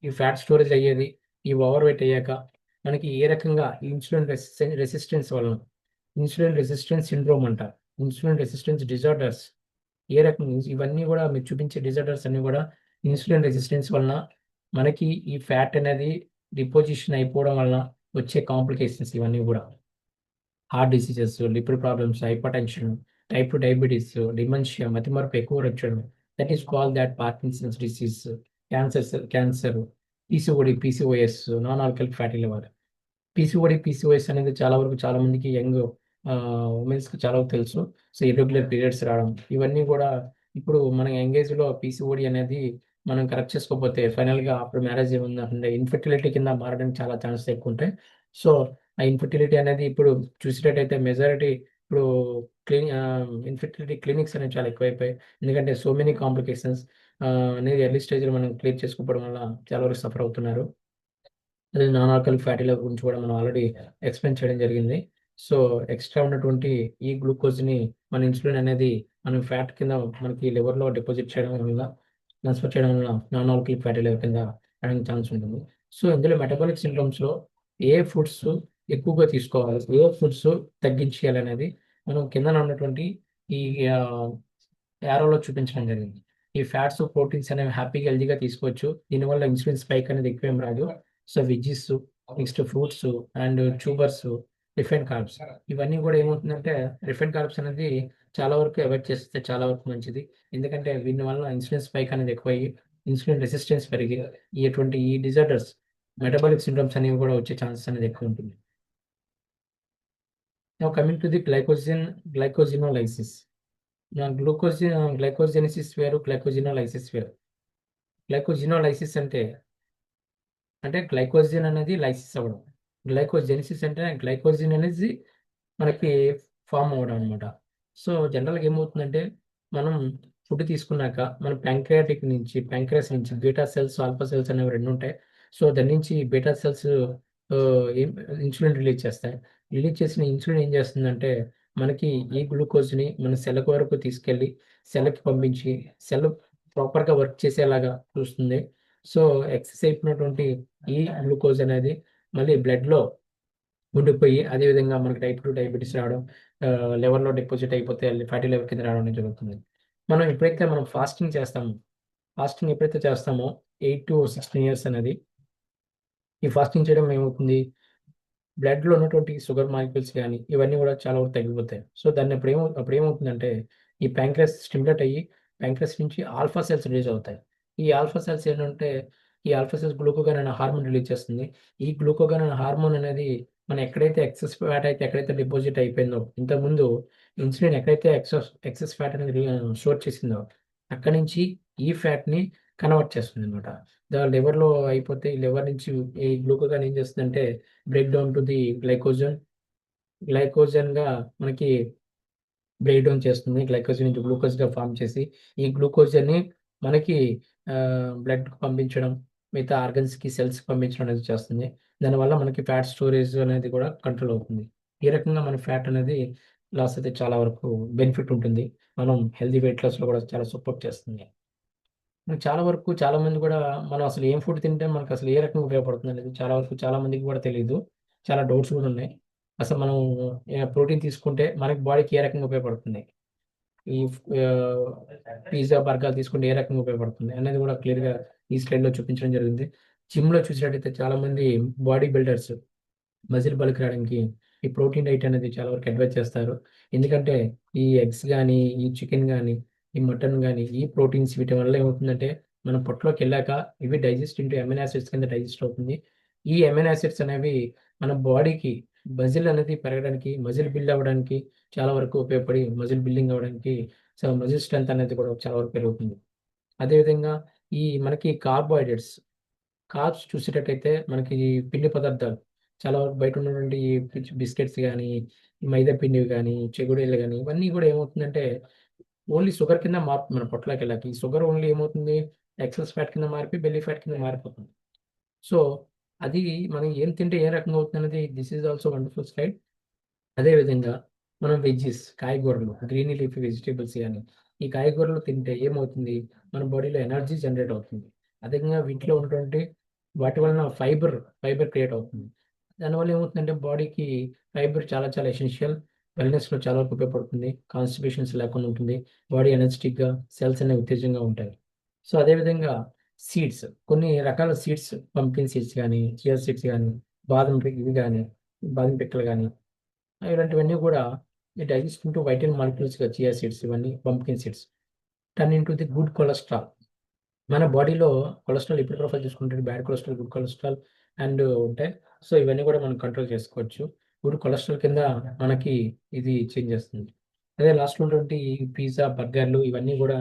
ఈ ఫ్యాట్ స్టోరేజ్ అయ్యేది, ఈ ఓవర్ వెయిట్ అయ్యాక మనకి ఏ రకంగా ఈ ఇన్సులిన్ రెసిస్టెన్స్ వలన ఇన్సులిన్ రెసిస్టెన్స్ సిండ్రోమ్ అంటారు. ఇన్సులిన్ రెసిస్టెన్స్ డిజార్డర్స్ ఏ రకంగా ఇవన్నీ గూడా మీరు చూపించే డిజార్డర్స్ అన్నీ గూడా ఇన్సులిన్ రెసిస్టెన్స్ వలన మనకి ఈ ఫ్యాట్ అనేది డిపోజిషన్ అయిపోవడం వలన వచ్చే కాంప్లికేషన్స్ ఇవన్నీ గూడా. Heart diseases, lipid problems, hypertension, type 2 diabetes, dementia, మతిమరుపు ఎక్కువ వచ్చడం. That is called that Parkinson's disease, cancer, PCOS, non alcoholic fatty liver. PCOS అనేది చాలా వరకు చాలా మందికి వుమెన్స్‌కి చాలా వరకు తెలుసు. సో, ఇర్రెగ్యులర్ పీరియడ్స్ రావడం. ఇవన్నీ గూడా ఇప్పుడు మన యంగ్ ఏజ్‌లో పీసీఓడీ అనేది మనం కరెక్ట్ చేసుకోకపోతే ఫైనల్‌గా ఆఫ్టర్ మ్యారేజ్ ఏముందంటే ఇన్‌ఫెర్టిలిటీ కింద మారడానికి చాలా ఛాన్సెస్ ఎక్కువుంటాయి. సో, ఆ ఇన్‌ఫెర్టిలిటీ అనేది ఇప్పుడు చూసేటట్టయితే మెజారిటీ ఇప్పుడు ఇన్‌ఫెర్టిలిటీ క్లినిక్స్ అనేవి చాలా ఎక్కువైపోయాయి. ఎందుకంటే సో మెనీ కాంప్లికేషన్స్ అనేది ఎర్లీ స్టేజ్‌లో మనం క్లియర్ చేసుకోకపోవడం వల్ల చాలా వరకు సఫర్ అవుతున్నారు. అదే నాన్ ఆల్కహాలిక్ ఫ్యాటీ లివర్ గురించి కూడా మనం ఆల్రెడీ ఎక్స్‌ప్లెయిన్ చేయడం జరిగింది. సో, ఎక్స్‌ట్రా ఉన్నటువంటి ఈ గ్లూకోజ్‌ని మన ఇన్సులిన్ అనేది మనం ఫ్యాట్ కింద మనకి లివర్‌లో డిపాజిట్ చేయడం వల్ల, ట్రాన్స్‌ఫర్ చేయడం వల్ల నాన్ ఆల్కహాలిక్ ఫ్యాటీ లివర్ కింద రావడానికి ఛాన్స్ ఉంటుంది. సో, ఇందులో మెటబాలిక్ సిండ్రోమ్స్‌లో ఏ ఫుడ్స్ ఎక్కువగా తీసుకోవాలి, ఏ ఫుడ్స్ తగ్గించేయాలనేది మనం కిందన ఉన్నటువంటి ఈ ఆహ్, యారోలో చూపించడం జరిగింది. ఈ ఫ్యాట్స్ ప్రోటీన్స్ అనేవి హ్యాపీగా హెల్దీగా తీసుకోవచ్చు. దీనివల్ల ఇన్సులిన్ స్పైక్ అనేది ఎక్కువ ఏం రాదు. So veggies, next fruits and tubers, refined carbs ఇవన్నీ కూడా ఏమవుతుందంటే రిఫైన్డ్ కార్బ్స్ అనేది చాలా వరకు అవాయిడ్ చేస్తే చాలా వరకు మంచిది. ఎందుకంటే దీని వల్ల ఇన్సులిన్ స్పైక్ అనేది ఎక్కువయ్యి ఇన్సులిన్ రెసిస్టెన్స్ పెరిగి ఇటువంటి ఈ డిజార్డర్స్ మెటబాలిక్ సిండ్రోమ్స్ అనేవి కూడా వచ్చే ఛాన్సెస్ అనేది ఎక్కువ ఉంటుంది. Now coming to the glycogenolysis. Now glycogenesis వేరు, గ్లైకోజినోలైసిస్ వేరు. గ్లైకోజినోలైసిస్ అంటే గ్లైకోజన్ అనేది లైసిస్ అవ్వడం. గ్లైకోజెనిసిస్ అంటే గ్లైకోజన్ అనేది మనకి ఫామ్ అవ్వడం అనమాట. సో జనరల్గా ఏమవుతుందంటే మనం ఫుడ్ తీసుకున్నాక మన ప్యాంక్రియాస్ నుంచి బీటా సెల్స్, ఆల్ఫా సెల్స్ అనేవి రెండు ఉంటాయి. సో దాని నుంచి బీటా సెల్స్ ఇన్సులిన్ రిలీజ్ చేస్తాయి. రిలీజ్ చేసిన ఇన్సులిన్ ఏం చేస్తుందంటే మనకి ఈ గ్లూకోజ్ని మన సెల్లకు వరకు తీసుకెళ్ళి సెల్కి పంపించి సెల్ ప్రాపర్గా వర్క్ చేసేలాగా చూస్తుంది. సో ఎక్సెస్ అయిపోయినటువంటి ఈ గ్లూకోజ్ అనేది మళ్ళీ బ్లడ్లో ఉండిపోయి అదేవిధంగా మనకి టైప్ 2 డయాబెటీస్ రావడం, లివర్లో డిపాజిట్ అయిపోతే ఫ్యాటీ లివర్ కింద రావడం అనేది జరుగుతుంది. మనం ఎప్పుడైతే ఫాస్టింగ్ ఎప్పుడైతే చేస్తామో 8 to 16 years అనేది ఈ ఫాస్టింగ్ చేయడం ఏమవుతుంది, బ్లడ్లో ఉన్నటువంటి షుగర్ మాలిక్యూల్స్ కానీ ఇవన్నీ కూడా చాలా వరకు తగ్గిపోతాయి. సో దాన్ని అప్పుడు ఏమవుతుందంటే ఈ ప్యాంక్రియాస్ స్టిమ్యులేట్ అయ్యి ప్యాంక్రియాస్ నుంచి ఆల్ఫా సెల్స్ రిలీజ్ అవుతాయి. ఈ ఆల్ఫా సెల్స్ ఏంటంటే ఈ ఆల్ఫా సెల్స్ గ్లూకోగాన్ అనే హార్మోన్ రిలీజ్ చేస్తుంది. ఈ గ్లూకోగాన్ అనే హార్మోన్ అనేది మనం ఎక్కడైతే ఎక్సెస్ ఫ్యాట్ అయితే ఎక్కడైతే డిపాజిట్ అయిపోయిందో, ఇంతకుముందు ఇన్సులిన్ ఎక్కడైతే ఎక్సెస్ ఫ్యాట్ అనేది స్టోర్ చేసిందో అక్కడి నుంచి ఈ ఫ్యాట్ని కన్వర్ట్ చేస్తుంది అనమాట. లివర్లో అయిపోతే ఈ లివర్ నుంచి ఈ గ్లూకోగాన్ ఏం చేస్తుందంటే బ్రేక్ డౌన్ టు ది గ్లైకోజన్గా మనకి బ్రేక్ డౌన్ చేస్తుంది. గ్లైకోజన్ నుంచి గ్లూకోజ్గా ఫామ్ చేసి ఈ గ్లూకోజన్ని మనకి బ్లడ్కి పంపించడం, మిగతా ఆర్గన్స్కి, సెల్స్కి పంపించడం అనేది చేస్తుంది. దానివల్ల మనకి ఫ్యాట్ స్టోరేజ్ అనేది కూడా కంట్రోల్ అవుతుంది. ఈ రకంగా మన ఫ్యాట్ అనేది లాస్ అయితే చాలా వరకు బెనిఫిట్ ఉంటుంది. మనం హెల్దీ వెయిట్ లాస్లో కూడా చాలా సపోర్ట్ చేస్తుంది. చాలా వరకు చాలామంది కూడా మనం అసలు ఏం ఫుడ్ తింటే మనకు అసలు ఏ రకంగా ఉపయోగపడుతుంది అనేది చాలా వరకు చాలా మందికి కూడా తెలియదు. చాలా డౌట్స్ కూడా ఉన్నాయి. అసలు మనం ప్రోటీన్ తీసుకుంటే మనకి బాడీకి ఏ రకంగా ఉపయోగపడుతుంది, ఈ పిజ్జా, బర్గర్ తీసుకుంటే ఏ రకంగా ఉపయోగపడుతుంది అనేది కూడా క్లియర్గా ఈ స్లైడ్లో చూపించడం జరిగింది. జిమ్లో చూసినట్టయితే చాలామంది బాడీ బిల్డర్స్ మజిల్ బల్క్ రావడానికి ఈ ప్రోటీన్ డైట్ అనేది చాలా వరకు అడ్వైజ్ చేస్తారు. ఎందుకంటే ఈ ఎగ్స్ కానీ, ఈ చికెన్ కానీ, ఈ మటన్ కానీ, ఈ ప్రోటీన్స్ వీటి వల్ల ఏమవుతుందంటే మన పొట్టలోకి వెళ్ళాక ఇవి డైజెస్ట్ ఇంటూ అమైనో యాసిడ్స్ కింద డైజెస్ట్ అవుతుంది. ఈ అమైనో యాసిడ్స్ అనేవి మన బాడీకి మజిల్ అనేది పెరగడానికి, మజిల్ బిల్డ్ అవ్వడానికి చాలా వరకు ఉపయోగపడి మజిల్ బిల్డింగ్ అవ్వడానికి మజిల్ స్ట్రెంత్ అనేది కూడా చాలా వరకు పెరుగుతుంది. అదేవిధంగా ఈ మనకి కార్బ్స్ చూసేటట్టయితే మనకి పిండి పదార్థాలు చాలా వరకు బయట ఉన్నటువంటి బిస్కెట్స్ కానీ, మైదా పిండివి కానీ, చెగుడీలు కానీ ఇవన్నీ కూడా ఏమవుతుందంటే ఓన్లీ షుగర్ కింద మారుతుంది మన పొట్టలోకి వెళ్ళాక. ఈ షుగర్ ఓన్లీ ఏమవుతుంది ఎక్సెస్ ఫ్యాట్ కింద మారిపోయి బెల్లీ ఫ్యాట్ కింద మారిపోతుంది. సో అది మనం ఏం తింటే ఏ రకంగా అవుతుంది అనేది this is also wonderful slide. అదేవిధంగా మనం వెజ్జెస్, కాయగూరలు, గ్రీన్ లీఫీ వెజిటేబుల్స్ కానీ ఈ కాయగూరలు తింటే ఏమవుతుంది మన బాడీలో ఎనర్జీ జనరేట్ అవుతుంది. అదేవిధంగా వీటిలో ఉన్నటువంటి వాటి వలన ఫైబర్ క్రియేట్ అవుతుంది. దానివల్ల ఏమవుతుందంటే బాడీకి ఫైబర్ చాలా చాలా ఎసెన్షియల్. వెల్నెస్లో చాలా వరకు ఉపయోగపడుతుంది. కాన్స్టిపేషన్స్ లేకుండా ఉంటుంది. బాడీ ఎనర్జెటిక్గా, సెల్స్ అనేవి ఉత్తేజంగా ఉంటాయి. సో అదేవిధంగా సీడ్స్, కొన్ని రకాల సీడ్స్, పంకిన్ సీడ్స్ కానీ, చియా సీడ్స్ కానీ, బాదం పిక్కలు కానీ ఇలాంటివన్నీ కూడా డైజెస్ట్ ఇంటూ వైటల్ మాలిక్యూల్స్గా చియా సీడ్స్, ఇవన్నీ pumpkin seeds turn into the good cholesterol. మన బాడీలో కొలెస్ట్రాల్ ఇప్పుడు ప్రొఫైల్ చూసుకుంటే bad cholesterol, good cholesterol and ఉంటాయి. సో ఇవన్నీ కూడా మనం కంట్రోల్ చేసుకోవచ్చు. గుడ్ కొలెస్ట్రాల్ కింద మనకి ఇది చేంజ్ చేస్తుంది. అదే లాస్ట్లో ఉన్నటువంటి పిజ్జా, బర్గర్లు ఇవన్నీ కూడా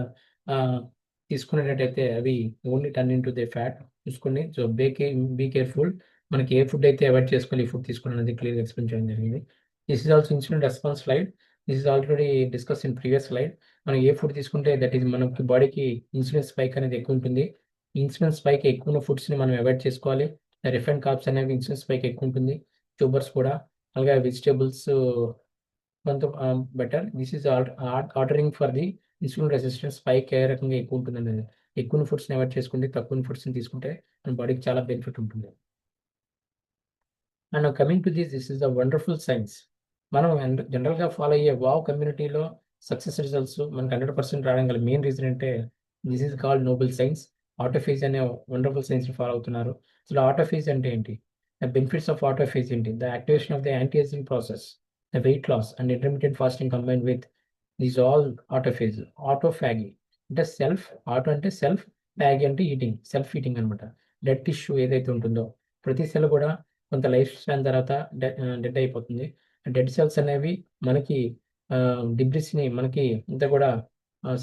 తీసుకునేటట్టయితే అవి only turn into the fat చూసుకోండి. So be careful. మనకి ఏ ఫుడ్ అయితే అవాయిడ్ చేసుకోవాలి, ఈ ఫుడ్ తీసుకోవడం అనేది క్లియర్గా ఎక్స్ప్లెయిన్ చేయడం జరిగింది. This is also insulin response slide. This is already discuss in previous slide. మనం ఏ ఫుడ్ తీసుకుంటే దట్ ఈజ్ మనకి బాడీకి ఇన్సులిన్ స్పైక్ అనేది ఎక్కువ ఉంటుంది. ఇన్సులిన్ స్పైక్ ఎక్కువ ఉన్న ఫుడ్స్ని మనం అవాయిడ్ చేసుకోవాలి. రిఫైన్డ్ కార్బ్స్ అనేవి ఇన్సులిన్ స్పైక్ ఎక్కువ ఉంటుంది. ట్యూబర్స్ కూడా, అలాగే వెజిటేబుల్స్ కొంత better. This is ordering for the insulin resistance spike ఏ రకంగా ఎక్కువ ఉంటుంది అనేది. ఎక్కువ ఫుడ్స్ని అవాయిడ్ చేసుకుంటే తక్కువ ఫుడ్స్ని తీసుకుంటే మన బాడీకి చాలా బెనిఫిట్ ఉంటుంది. And coming to this is the wonderful science. మనం జనరల్గా ఫాలో అయ్యే వావ్ కమ్యూనిటీలో సక్సెస్ రిజల్ట్స్ మనకి 100% రావడం గల మెయిన్ రీజన్ అంటే this is called Nobel science. Autophagy అనే వండర్ఫుల్ సైన్స్ని ఫాలో అవుతున్నారు. అసలు ఆటోఫేజ్ అంటే ఏంటి? ద బెనిఫిట్స్ ఆఫ్ ఆటోఫేజ్ ఏంటి? The activation of the anti ageing process, the weight loss and intermediate fasting combine with these all ఆటోఫేజ్. Autophagy అంటే సెల్ఫ్, ఆటో అంటే సెల్ఫ్, ఫ్యాగి అంటే ఈటింగ్, సెల్ఫ్ ఈటింగ్ అనమాట. డెడ్ టిష్యూ ఏదైతే ఉంటుందో ప్రతి సెల్ కూడా కొంత లైఫ్ స్పాన్ తర్వాత డెడ్ అయిపోతుంది. డెడ్ సెల్స్ అనేవి మనకి డిబ్రిస్ని మనకి ఇంత కూడా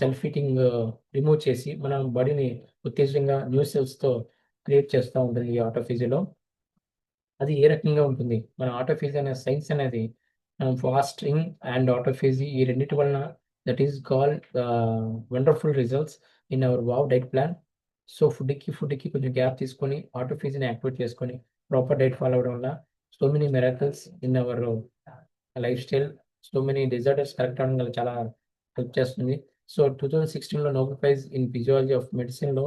సెల్ఫ్ ఈటింగ్ రిమూవ్ చేసి మన బాడీని ఉత్తేజంగా న్యూ సెల్స్తో క్రియేట్ చేస్తూ ఉంటుంది ఈ ఆటోఫేజీలో. అది ఏ రకంగా ఉంటుంది? మన ఆటోఫేజ్ అనే సైన్స్ అనేది ఫాస్టింగ్ అండ్ ఆటోఫేజీ ఈ రెండింటి వలన that is called wonderful results in our wow diet plan. So ఫుడ్కి కొంచెం గ్యాప్ తీసుకొని ఆటోఫేజీని యాక్టివేట్ చేసుకొని ప్రాపర్ డైట్ ఫాలో అవ్వడం వల్ల so many miracles in our life style, so many disorders correct అవడం వల్ల చాలా హెల్ప్ చేస్తుంది. సో 2016లో Nobel prize in physiology of మెడిసిన్లో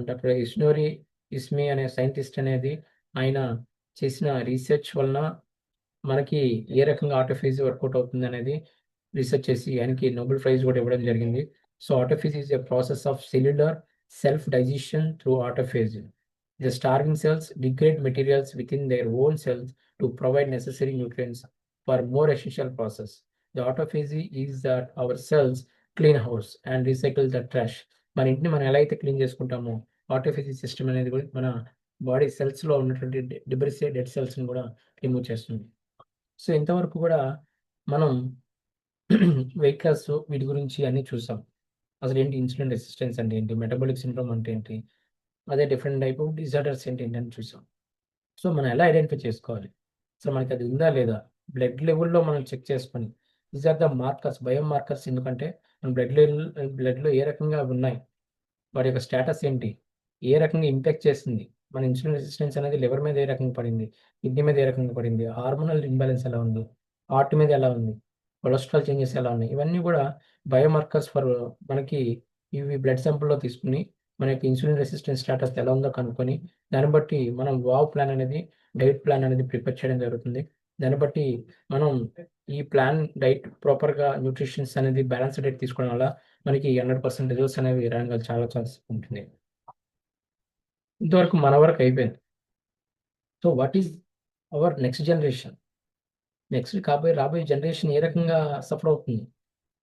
డాక్టర్ ఇష్నోరి ఇస్మి అనే సైంటిస్ట్ అనేది ఆయన చేసిన రీసెర్చ్ వలన మనకి ఏ రకంగా ఆటోఫేజ్ వర్కౌట్ అవుతుంది అనేది రీసెర్చ్ చేసి ఆయనకి నోబెల్ ప్రైజ్ కూడా ఇవ్వడం జరిగింది. So autophagy is a process of cellular self digestion through autophagy. The starving cells degrade materials within their own cells to provide necessary nutrients for more essential process. The autophagy is that our cells clean house and recycle the trash. మన ఇంటిని మనం ఎలా అయితే క్లీన్ చేసుకుంటామో ఆటోఫేజీ సిస్టమ్ అనేది కూడా మన బాడీ సెల్స్లో ఉన్నటువంటి డిబ్రిస్ డెడ్ సెల్స్ని కూడా రిమూవ్ చేస్తుంది. సో ఇంతవరకు కూడా మనం వెయిట్ లాస్ వీటి గురించి అన్నీ చూసాం. అసలు ఏంటి ఇన్సులిన్ రెసిస్టెన్స్ అంటే ఏంటి, మెటబాలిక్ సిండ్రోమ్ అంటే ఏంటి, అదే డిఫరెంట్ టైప్ ఆఫ్ డిజార్డర్స్ ఏంటి అని చూసాం. సో మనం ఎలా ఐడెంటిఫై చేసుకోవాలి, అసలు మనకి అది ఉందా లేదా, బ్లడ్ లెవెల్లో మనం చెక్ చేసుకొని these are the markers, biomarkers. ఎందుకంటే మన బ్లడ్లో ఏ రకంగా అవి ఉన్నాయి, వాటి యొక్క స్టేటస్ ఏంటి, ఏ రకంగా ఇంపాక్ట్ చేస్తుంది, మన ఇన్సులిన్ రెసిస్టెన్స్ అనేది లివర్ మీద ఏ రకంగా పడింది, కిడ్నీ మీద ఏ రకంగా పడింది, హార్మోనల్ ఇంబ్యాలెన్స్ ఎలా ఉంది, హార్ట్ మీద ఎలా ఉంది, కొలెస్ట్రాల్ చేంజెస్ ఎలా ఉన్నాయి, ఇవన్నీ కూడా బయోమార్కర్స్ ఫర్ మనకి ఇవి బ్లడ్ శాంపుల్లో తీసుకుని మన యొక్క ఇన్సులిన్ రెసిస్టెన్స్ స్టేటస్ ఎలా ఉందో కనుక్కొని దాన్ని బట్టి మనం వావ్ ప్లాన్ అనేది, డైట్ ప్లాన్ అనేది ప్రిపేర్ చేయడం జరుగుతుంది. దాన్ని బట్టి మనం ఈ ప్లాన్ డైట్ ప్రాపర్గా న్యూట్రిషన్స్ అనేది బ్యాలెన్స్ డైట్ తీసుకోవడం వల్ల మనకి 100% రిజల్ట్స్ అనేవి రావడానికి చాలా ఛాన్స్ ఉంటుంది. ఇంతవరకు మన వరకు అయిపోయింది. So what is our next generation? Next రాబోయే జనరేషన్ ఏ రకంగా సఫర్ అవుతుంది?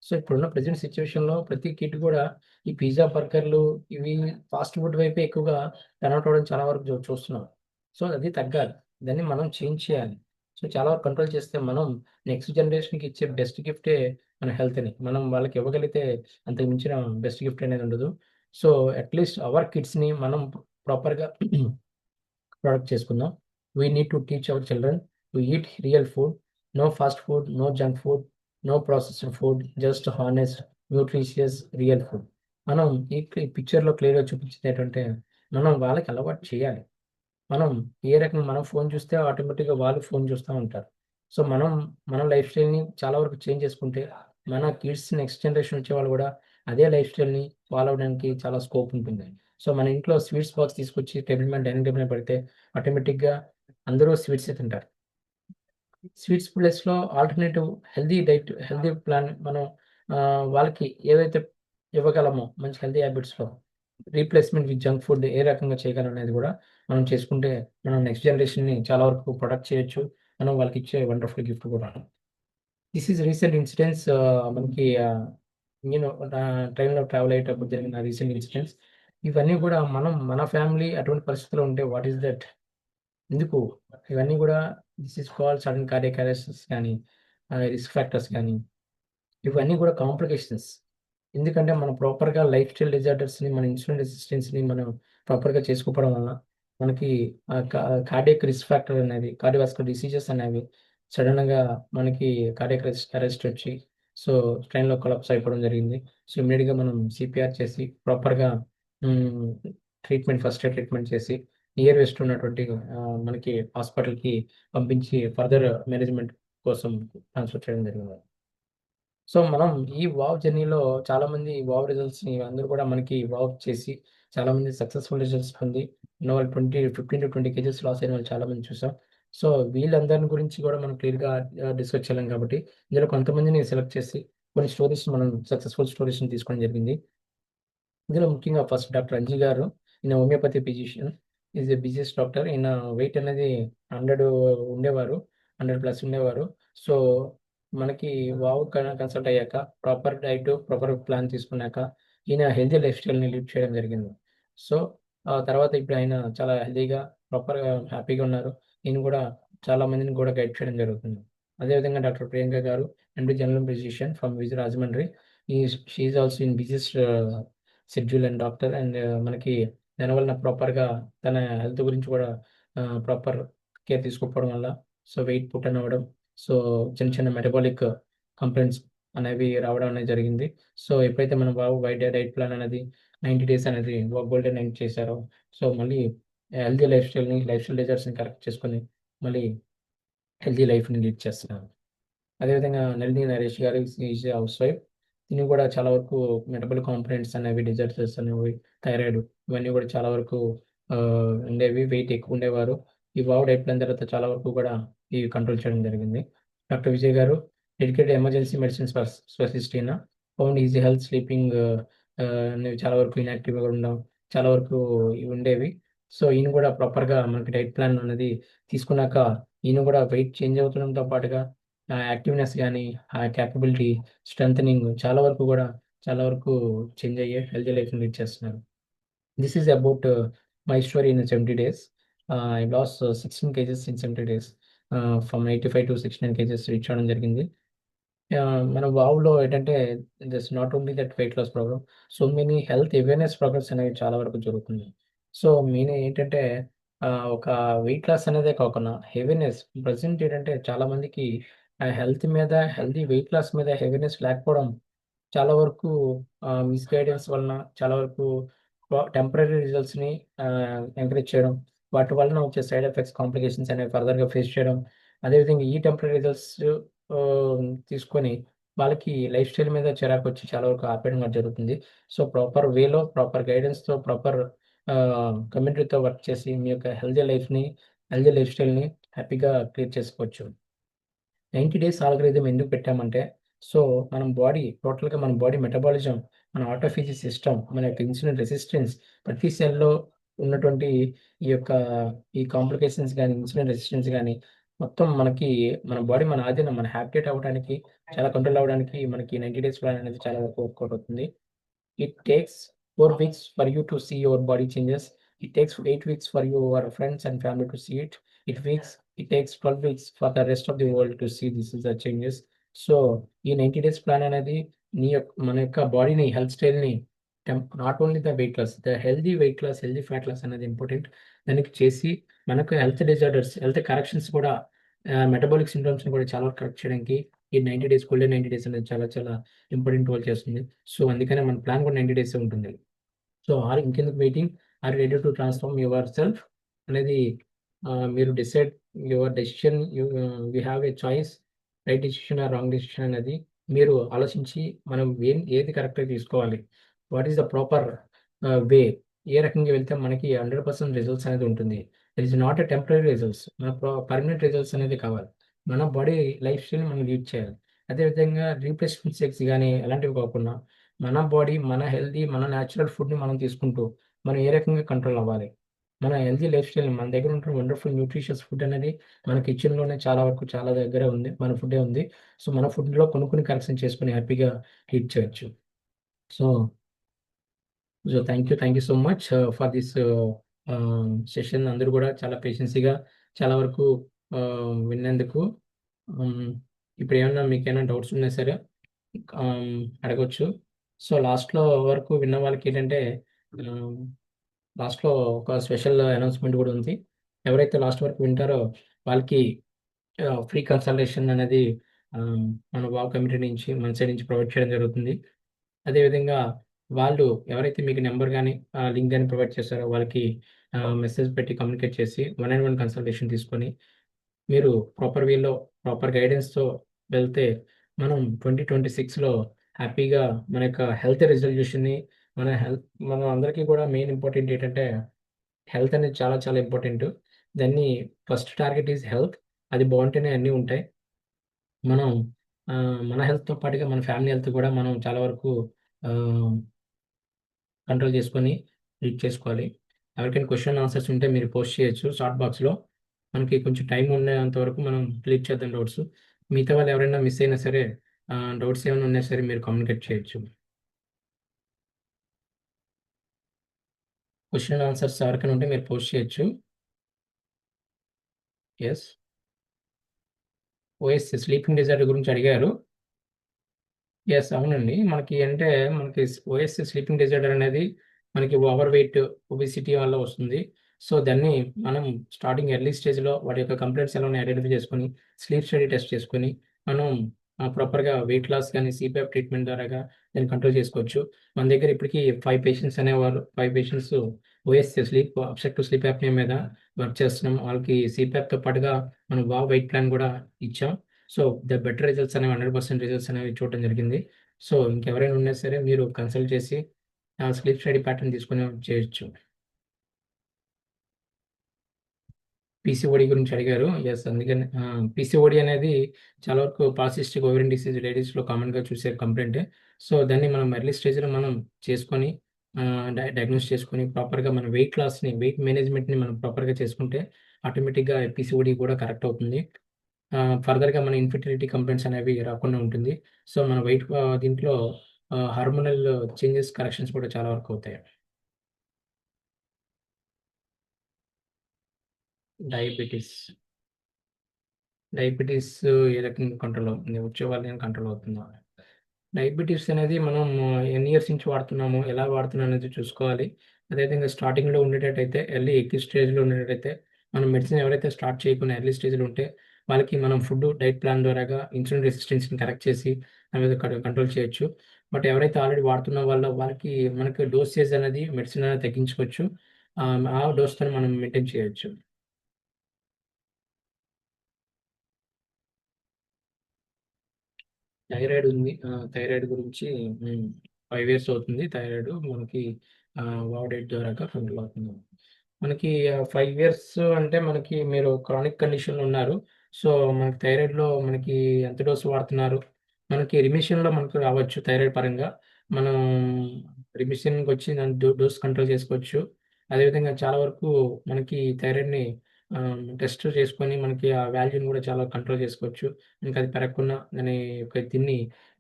సో ఇప్పుడున్న ప్రజెంట్ సిచ్యువేషన్లో ప్రతి కిడ్ కూడా ఈ పిజ్జా, బర్గర్లు ఇవి ఫాస్ట్ ఫుడ్ వైపే ఎక్కువగా కన్వర్ట్ అవ్వడం చాలా వరకు చూస్తున్నాం. సో అది తగ్గాలి, దాన్ని మనం చేంజ్ చేయాలి. సో చాలా వరకు కంట్రోల్ చేస్తే మనం నెక్స్ట్ జనరేషన్కి ఇచ్చే బెస్ట్ గిఫ్టే మన హెల్త్ని. మనం వాళ్ళకి ఇవ్వగలిగితే అంతకు మించిన బెస్ట్ గిఫ్ట్ అనేది ఉండదు. సో అట్లీస్ట్ అవర్ కిడ్స్ని మనం ప్రాపర్గా ప్రొడక్ట్ చేసుకుందాం. We need to teach our children to eat real food, no fast food, no junk food, no processed food, just honest, nutritious, real food. మనం ఈ పిక్చర్లో క్లియర్గా చూపించింది ఏంటంటే మనం వాళ్ళకి అలవాటు చేయాలి. మనం ఏ రకంగా మనం ఫోన్ చూస్తే ఆటోమేటిక్గా వాళ్ళు ఫోన్ చూస్తూ ఉంటారు. సో మన లైఫ్ స్టైల్ని చాలా వరకు చేంజ్ చేసుకుంటే మన కిడ్స్ నెక్స్ట్ జనరేషన్ వచ్చే వాళ్ళు కూడా అదే లైఫ్ స్టైల్ని ఫాలో అవడానికి చాలా స్కోప్ ఉంటుంది. సో మన ఇంట్లో స్వీట్స్ బాక్స్ తీసుకొచ్చి టేబుల్ మీద, డైనింగ్ టేబుల్ మీద పెడితే ఆటోమేటిక్గా అందరూ స్వీట్సే తింటారు. స్వీట్స్ ప్లేస్లో alternative healthy diet, healthy plan మనం వాళ్ళకి ఏదైతే ఇవ్వగలమో మంచి హెల్దీ హ్యాబిట్స్లో రీప్లేస్మెంట్ విత్ జంక్ ఫుడ్ ఏ రకంగా చేయగలం అనేది కూడా మనం చేసుకుంటే మనం నెక్స్ట్ జనరేషన్ని చాలా వరకు ప్రొడక్ట్ చేయొచ్చు. మనం వాళ్ళకి ఇచ్చే వండర్ఫుల్ గిఫ్ట్ కూడా. This is recent incidents. మనకి నేను ట్రైన్లో ట్రావెల్ అయ్యేటప్పుడు జరిగిన రీసెంట్ ఇన్సిడెంట్స్. ఇవన్నీ కూడా మన ఫ్యామిలీ అటువంటి పరిస్థితుల్లో ఉంటే వాట్ ఈస్ దట్, ఎందుకు ఇవన్నీ కూడా this is called sudden cardiac arrests కానీ రిస్క్ ఫ్యాక్టర్స్ కానీ ఇవన్నీ కూడా కాంప్లికేషన్స్. ఎందుకంటే మనం ప్రాపర్గా లైఫ్ స్టైల్ డిజార్డర్స్ని, మన ఇన్సులిన్ రెసిస్టెన్స్ని మనం ప్రాపర్గా చేసుకోవడం వల్ల మనకి కార్డియాక్ రిస్క్ ఫ్యాక్టర్ అనేది, కార్డియోవాస్కులర్ డిసీజెస్ అనేవి సడన్గా మనకి కార్డియాక్ అరెస్ట్ వచ్చి సో ట్రైన్లో కొలాప్స్ అయిపోవడం జరిగింది. సో ఇమీడియట్గా మనం సిపిఆర్ చేసి ప్రాపర్గా ఫస్ట్ ఎయిడ్ ట్రీట్మెంట్ చేసి నియర్ వెస్ట్ ఉన్నటువంటి మనకి హాస్పిటల్కి పంపించి ఫర్దర్ మేనేజ్మెంట్ కోసం ట్రాన్స్ఫర్ చేయడం జరిగింది. సో మనం ఈ వావ్ జర్నీలో చాలామంది వావ్ రిజల్ట్స్ని అందరూ కూడా మనకి వావ్ చేసి చాలామంది సక్సెస్ఫుల్ రిజల్ట్స్ పొంది వాళ్ళు 15 to 20 kgs లాస్ అయిన వాళ్ళు చాలామంది చూసాం. సో వీళ్ళందరి గురించి కూడా మనం క్లియర్గా డిస్కస్ చేయలేం కాబట్టి ఇందులో కొంతమందిని సెలెక్ట్ చేసి కొన్ని స్టోరీస్ మనం సక్సెస్ఫుల్ స్టోరీస్ని తీసుకోవడం జరిగింది. ఇందులో ముఖ్యంగా ఫస్ట్ డాక్టర్ అంజీ గారు ఈయన homeopathy physician, is the busiest doctor. ఈయన వెయిట్ అనేది 100 ఉండేవారు, 100+ ఉండేవారు. సో మనకి వావ్ కన్సల్ట్ అయ్యాక ప్రాపర్ డైట్, ప్రాపర్ ప్లాన్ తీసుకున్నాక ఈయన హెల్తీ లైఫ్ స్టైల్ని లీడ్ చేయడం జరిగింది. సో ఆ తర్వాత ఇప్పుడు ఆయన చాలా హెల్తీగా, ప్రాపర్గా, హ్యాపీగా ఉన్నారు. ఈయన కూడా చాలా మందిని కూడా గైడ్ చేయడం జరుగుతుంది. అదేవిధంగా doctor Priyanka garu MD general physician from విజ్ Rajahmundry. She is also in busiest schedule and doctor. And మనకి దానివల్ల ప్రాపర్గా తన హెల్త్ గురించి కూడా ప్రాపర్ కేర్ తీసుకోకపోవడం వల్ల సో వెయిట్ పుట్టన్ అవ్వడం, సో చిన్న చిన్న మెటబాలిక్ కంప్లైంట్స్ అనేవి రావడం అనేది జరిగింది. సో ఎప్పుడైతే మనం బాబు వైట్ డైట్ ప్లాన్ అనేది 90 days అనేది గోల్డెన్ ఎండ్ చేశారో, సో మళ్ళీ హెల్తీ లైఫ్ స్టైల్ డిజైర్స్ని కరెక్ట్ చేసుకొని మళ్ళీ హెల్తీ లైఫ్ని లీడ్ చేస్తున్నారు. అదేవిధంగా నళిని నరేష్ గారు ఈజ్ హౌస్ వైఫ్. దీన్ని కూడా చాలా వరకు మెటబాలిక్ కాంపనెంట్స్ అనేవి, డిజార్డర్స్ అనేవి, థైరాయిడ్ ఇవన్నీ కూడా చాలా వరకు ఉండేవి. వెయిట్ ఎక్కువ ఉండేవారు. ఈ వావ్ డైట్ ప్లాన్ తర్వాత చాలా వరకు కూడా ఇవి కంట్రోల్ చేయడం జరిగింది. డాక్టర్ విజయ్ గారు డెడికేటెడ్ ఎమర్జెన్సీ మెడిసిన్స్ స్పెషలిస్ట్ అయినా ఫౌండ్ ఈజీ హెల్త్ స్లీపింగ్ అనేవి చాలా వరకు ఇన్యాక్టివ్గా ఉండడం చాలా వరకు ఇవి ఉండేవి. సో ఈయన కూడా ప్రాపర్గా మనకి డైట్ ప్లాన్ అనేది తీసుకున్నాక ఈయన కూడా వెయిట్ చేంజ్ అవుతుండడంతో పాటుగా యాక్టివ్నెస్ కానీ, ఆ క్యాపబిలిటీ, స్ట్రెంథనింగ్ చాలా వరకు కూడా చాలా వరకు చేంజ్ అయ్యే హెల్తీ లైఫ్ని లీడ్ చేస్తున్నారు. This is about my story in 70 days. I loss 16 kgs in 70 days. From 85 to 69 kgs reach అవ్వడం జరిగింది. మన వావ్‌లో ఏంటంటే this not only that weight loss program, so many health awareness programs అనేవి చాలా వరకు జరుగుతుంది. సో మెయిన్ ఏంటంటే ఒక వెయిట్ లాస్ అనేదే కాకుండా అవేర్‌నెస్ ప్రెజెంట్ ఏంటంటే చాలా మందికి హెల్త్ మీద, హెల్తీ వెయిట్ లాస్ మీద అవేర్‌నెస్ లేకపోవడం చాలా వరకు మిస్‌గైడెన్స్ వలన చాలా వరకు టెంపరరీ రిజల్ట్స్‌ని ఎంకరేజ్ చేయడం, వాటి వలన వచ్చే సైడ్ ఎఫెక్ట్స్, కాంప్లికేషన్స్ అనేవి ఫర్దర్‌గా ఫేస్ చేయడం. అదేవిధంగా ఈ టెంపరరీ రిజల్ట్స్ తీసుకొని వాళ్ళకి లైఫ్ స్టైల్ మీద చిరాకొచ్చి చాలా వరకు ఆపేయడం కూడా జరుగుతుంది. సో ప్రాపర్ వేలో, ప్రాపర్ గైడెన్స్‌తో, ప్రాపర్ కమ్యూనిటీతో వర్క్ చేసి మీ యొక్క హెల్తీ లైఫ్ స్టైల్‌ని హ్యాపీగా క్రియేట్ చేసుకోవచ్చు. 90 డేస్ ఆల్గరిథం ఎందుకు పెట్టామంటే, సో మన బాడీ మెటబాలిజం, మన ఆటోఫేజీ సిస్టమ్, మన యొక్క ఇన్సులిన్ రెసిస్టెన్స్, ప్రతి సెల్‌లో ఉన్నటువంటి ఈ యొక్క ఈ కాంప్లికేషన్స్ గానీ, ఇన్సులిన్ రెసిస్టెన్స్ గానీ, మొత్తం మనకి మన బాడీ మన ఆధీనం, మన హ్యాబిటేట్ అవ్వడానికి, చాలా కంట్రోల్ అవ్వడానికి మనకి 90 డేస్ ప్లాన్ అనేది చాలా వరకు వర్కౌట్ అవుతుంది. It takes 4 weeks for you to see your body changes. It takes 8 weeks for your friends and family to see it. It takes 12 weeks for the rest of the world to see this is the changes. So ఈ 90 డేస్ ప్లాన్ అనేది మన యొక్క బాడీని, హెల్త్ స్టైల్‌ని not only the weight loss, the healthy weight loss, healthy fat loss అనేది ఇంపార్టెంట్. దానికి చేసి మనకు హెల్త్ డిజార్డర్స్, హెల్త్ కరెక్షన్స్ కూడా మెటబాలిక్ సిండ్రోమ్స్‌ని కూడా చాలా వరకు కరెక్ట్ చేయడానికి ఈ 90 డేస్, గోల్డెన్ 90 డేస్ అనేది చాలా చాలా ఇంపార్టెంట్ రోల్ చేస్తుంది. సో అందుకనే మన ప్లాన్ కూడా 90 డేసే ఉంటుంది. సో ఇంకెందుకు waiting, or ready to transform yourself అనేది మీరు decide your decision. You have a choice, right decision or wrong decision అనేది మీరు ఆలోచించి మనం ఏది కరెక్ట్‌గా తీసుకోవాలి, what is the proper way, ఏ రకంగా వెళ్తే మనకి 100% రిజల్ట్స్ అనేది ఉంటుంది. It is not a temporary results, మన పర్మనెంట్ రిజల్ట్స్ అనేది కావాలి. మన బాడీ లైఫ్ స్టైల్‌ని మనం లీడ్ చేయాలి. అదేవిధంగా రీప్లేస్‌మెంట్ సెక్స్ గానీ అలాంటివి కాకుండా మన బాడీ, మన హెల్తీ, మన న్యాచురల్ ఫుడ్‌ని మనం తీసుకుంటూ మనం ఏ రకంగా కంట్రోల్ అవ్వాలి. మన హెల్తీ లైఫ్ స్టైల్‌ని, మన దగ్గర ఉంటున్న వండర్‌ఫుల్ న్యూట్రిషియస్ ఫుడ్ అనేది మన కిచెన్‌లోనే చాలా వరకు చాలా దగ్గరే ఉంది. మన ఫుడ్డే ఉంది. సో మన ఫుడ్‌లో కొన్ని కరెక్షన్ చేసుకొని హ్యాపీగా లీడ్ చేయొచ్చు. So thank you so much for this session. అందరూ కూడా చాలా పేషెన్సీగా చాలా వరకు విన్నందుకు. ఇప్పుడు ఏమన్నా మీకేమైనా డౌట్స్ ఉన్నా సరే అడగొచ్చు. సో లాస్ట్‌లో వరకు విన్న వాళ్ళకి ఏంటంటే లాస్ట్‌లో ఒక స్పెషల్ అనౌన్స్‌మెంట్ కూడా ఉంది. ఎవరైతే లాస్ట్ వరకు వింటారో వాళ్ళకి ఫ్రీ కన్సల్టేషన్ అనేది మన వావ్ కమిటీ నుంచి, మన సైడ్ నుంచి ప్రొవైడ్ చేయడం జరుగుతుంది. అదేవిధంగా వాళ్ళు ఎవరైతే మీకు నెంబర్ గానీ, లింక్ గానీ ప్రొవైడ్ చేస్తారో వాళ్ళకి మెసేజ్ పెట్టి కమ్యూనికేట్ చేసి 1-on-1 కన్సల్టేషన్ తీసుకొని మీరు ప్రాపర్ వేలో, ప్రాపర్ గైడెన్స్‌తో వెళ్తే మనం 2026లో హ్యాపీగా మన యొక్క హెల్త్ రిజల్యూషన్‌ని, మనం అందరికీ కూడా మెయిన్ ఇంపార్టెంట్ ఏంటంటే హెల్త్ అనేది చాలా చాలా ఇంపార్టెంటు. దాన్ని ఫస్ట్ టార్గెట్ ఈజ్ హెల్త్. అది బావుంటేనే అన్నీ ఉంటాయి. మనం మన హెల్త్‌తో పాటుగా మన ఫ్యామిలీ హెల్త్ కూడా మనం చాలా వరకు ఆహ్ కంట్రోల్ చేసుకొని రీడ్ చేసుకోవాలి. ఎవరికైనా క్వశ్చన్ ఆన్సర్స్ ఉంటే మీరు పోస్ట్ చేయొచ్చు చాట్ బాక్స్లో. మనకి కొంచెం టైం ఉన్నంత వరకు మనం క్లియర్ చేద్దాం డౌట్స్. మిగతా వాళ్ళు ఎవరైనా మిస్ అయినా సరే డౌట్స్ ఏమైనా ఉన్నా సరే మీరు కమ్యూనికేట్ చేయొచ్చు. క్వశ్చన్ ఆన్సర్స్ ఎవరికైనా ఉంటే మీరు పోస్ట్ చేయొచ్చు. ఎస్, ఓఎస్ స్లీపింగ్ డిజార్డర్ గురించి అడిగారు. ఎస్, అవునండి. మనకి ఓఎస్ స్లీపింగ్ డిజార్డర్ అనేది మనకి ఓవర్ వెయిట్, ఒబెసిటీ వల్ల వస్తుంది. సో దాన్ని మనం స్టార్టింగ్ ఎర్లీ స్టేజ్లో వాటి యొక్క కంప్లైంట్స్ ఎలా ఉన్నాయి ఐడెంటిఫై చేసుకొని స్లీప్ స్టడీ టెస్ట్ చేసుకొని మనం ప్రాపర్గా వెయిట్ లాస్ కానీ సిపిఆప్ ట్రీట్మెంట్ ద్వారాగా దాన్ని కంట్రోల్ చేసుకోవచ్చు. మన దగ్గర ఇప్పటికీ 5 పేషెంట్స్ అనేవారు 5 patients OS obstructive sleep apnea మీద వర్క్ చేస్తున్నాం. వాళ్ళకి సిపిఆప్తో పాటుగా మనం వెయిట్ ప్లాన్ కూడా ఇచ్చాం. సో ద బెటర్ రిజల్ట్స్ అనేవి 100% రిజల్ట్స్ అనేవి చూడడం జరిగింది. సో ఇంకెవరైనా ఉన్నా సరే మీరు కన్సల్ట్ చేసి స్లీప్ స్టడీ ప్యాటర్న్ తీసుకుని చేయొచ్చు. పీసీఓడి గురించి అడిగారు. ఎస్, అందుకని పీసీఓడి అనేది చాలా వరకు పాలిసిస్టిక్ ఓవేరియన్ డిసీజ్ లేడీస్లో కామన్గా చూసే కంప్లైంట్. సో దాన్ని మనం ఎర్లీ స్టేజ్లో మనం చేసుకొని డయాగ్నోస్ చేసుకొని ప్రాపర్గా మన వెయిట్ మేనేజ్మెంట్ని మనం ప్రాపర్గా చేసుకుంటే ఆటోమేటిక్గా పీసీఓడి కూడా కరెక్ట్ అవుతుంది. ఫర్దర్గా మన ఇన్ఫర్టిలిటీ కంప్లైంట్స్ అనేవి రాకుండా ఉంటుంది. సో మన వెయిట్ దీంట్లో హార్మోనల్ చేంజెస్ కరెక్షన్స్ కూడా చాలా వరకు అవుతాయి. డయాబెటీస్ ఏ రకంగా కంట్రోల్ అవుతుంది? వచ్చే వాళ్ళని కంట్రోల్ అవుతుందా? డయాబెటీస్ అనేది మనం ఎన్ని ఇయర్స్ నుంచి వాడుతున్నాము, ఎలా వాడుతున్నాం అనేది చూసుకోవాలి. అదేవిధంగా స్టార్టింగ్లో ఉండేటట్టయితే ఎర్లీ ఎక్యూట్ స్టేజ్లో ఉండేటట్టయితే మనం మెడిసిన్ ఎవరైతే స్టార్ట్ చేయకుండా ఎర్లీ స్టేజ్లో ఉంటే వాళ్ళకి మనం ఫుడ్ డైట్ ప్లాన్ ద్వారాగా ఇన్సులిన్ రెసిస్టెన్స్ని కరెక్ట్ చేసి దాని మీద కంట్రోల్ చేయొచ్చు. బట్ ఎవరైతే ఆల్రెడీ వాడుతున్న వాళ్ళకి మనకి డోసేజ్ అనేది మెడిసిన్ అనేది తగ్గించుకోవచ్చు. ఆ డోస్తో మనం మెయింటైన్ చేయొచ్చు. థైరాయిడ్ ఉంది. థైరాయిడ్ గురించి 5 ఇయర్స్ అవుతుంది. థైరాయిడ్ మనకి వాడేట్ ద్వారా కంట్రోల్ అవుతుంది. మనకి 5 ఇయర్స్ అంటే మనకి మీరు క్రానిక్ కండిషన్లో ఉన్నారు. సో మనకి థైరాయిడ్లో మనకి ఎంత డోస్ వాడుతున్నారు? మనకి రిమిషన్లో మనకు రావచ్చు థైరాయిడ్ పరంగా. మనం రిమిషన్కి వచ్చి దాని డోస్ కంట్రోల్ చేసుకోవచ్చు. అదేవిధంగా చాలా వరకు మనకి థైరాయిడ్ని టెస్ట్ చేసుకొని మనకి ఆ వాల్యూని కూడా చాలా కంట్రోల్ చేసుకోవచ్చు. ఇంకా అది పెరగకుండా దాని యొక్క దీన్ని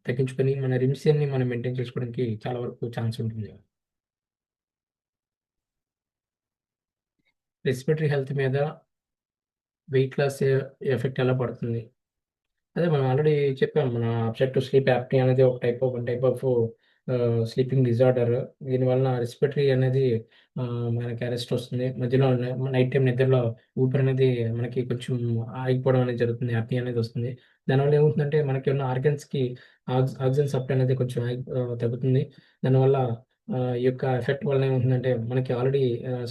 తగ్గించుకొని మన రిమిషన్ని మనం మెయింటైన్ చేసుకోవడానికి చాలా వరకు ఛాన్స్ ఉంటుంది. రెస్పిరేటరీ హెల్త్ మీద వెయిట్ లాస్ ఎఫెక్ట్ ఎలా పడుతుంది? అదే మనం ఆల్రెడీ చెప్పాం. మన అబ్స్ట్రక్టివ్ స్లీప్ యాప్నియా అనేది one type of sleeping disorder. దీనివలన రెస్పిరేటరీ అనేది మనకి అరెస్ట్ వస్తుంది. మధ్యలో నైట్ టైం నిద్రలో ఊపిరి అనేది మనకి కొంచెం ఆగిపోవడం అనేది జరుగుతుంది. యాప్నియా అనేది వస్తుంది. దానివల్ల ఏమవుతుందంటే మనకి ఉన్న ఆర్గన్స్కి ఆక్సిజన్ సప్లై అనేది కొంచెం తగ్గుతుంది. దానివల్ల ఈ యొక్క ఎఫెక్ట్ వల్ల ఏమవుతుందంటే మనకి ఆల్రెడీ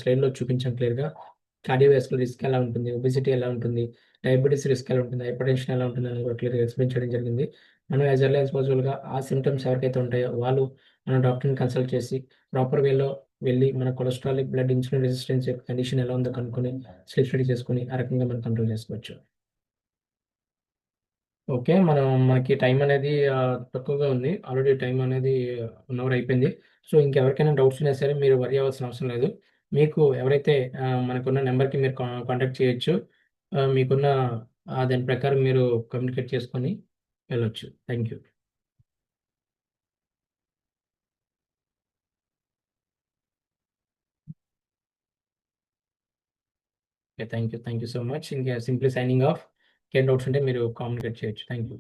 స్లైడ్లో చూపించాం క్లియర్గా. కార్డియోవాస్కులర్ రిస్క్ ఎలా ఉంటుంది, ఒబెసిటీ ఎలా ఉంటుంది, డయాబెటీస్ రిస్క్ ఎలా ఉంటుంది, హైపర్ టెన్షన్ ఎలా ఉంటుంది అని కూడా క్లియర్గా ఎక్స్ప్లెయిన్ చేయడం జరిగింది. మనం యాజ్ ఎర్లీ యాజ్ పాసిబుల్గా ఆ సిమ్టమ్స్ ఎవరికైతే ఉంటాయో వాళ్ళు మన డాక్టర్ని కన్సల్ట్ చేసి ప్రాపర్ వేలో వెళ్ళి మన కొలెస్ట్రాల్, బ్లడ్, ఇన్సులిన్ రెసిస్టెన్స్ యొక్క కండిషన్ ఎలా ఉందో కనుక్కొని స్లీప్ స్టడీ చేసుకొని ఆ రకంగా మనం కంట్రోల్ చేసుకోవచ్చు. ఓకే, మనకి టైం అనేది తక్కువగా ఉంది. ఆల్రెడీ టైం అనేది 1 అవర్ అయిపోయింది. సో ఇంకెవరికైనా డౌట్స్ ఉన్నా సరే మీరు వరీ అవ్వాల్సిన అవసరం లేదు. మీకు ఎవరైతే మనకున్న నెంబర్కి మీరు కాంటాక్ట్ చేయొచ్చు. మీకున్న దాని ప్రకారం మీరు కమ్యూనికేట్ చేసుకొని వెళ్ళొచ్చు. Thank you. Thank you so much. ఇంకా సింప్లీ సైనింగ్ ఆఫ్. ఇంకేం డౌట్స్ ఉంటే మీరు కమ్యూనికేట్ చేయొచ్చు. Thank you.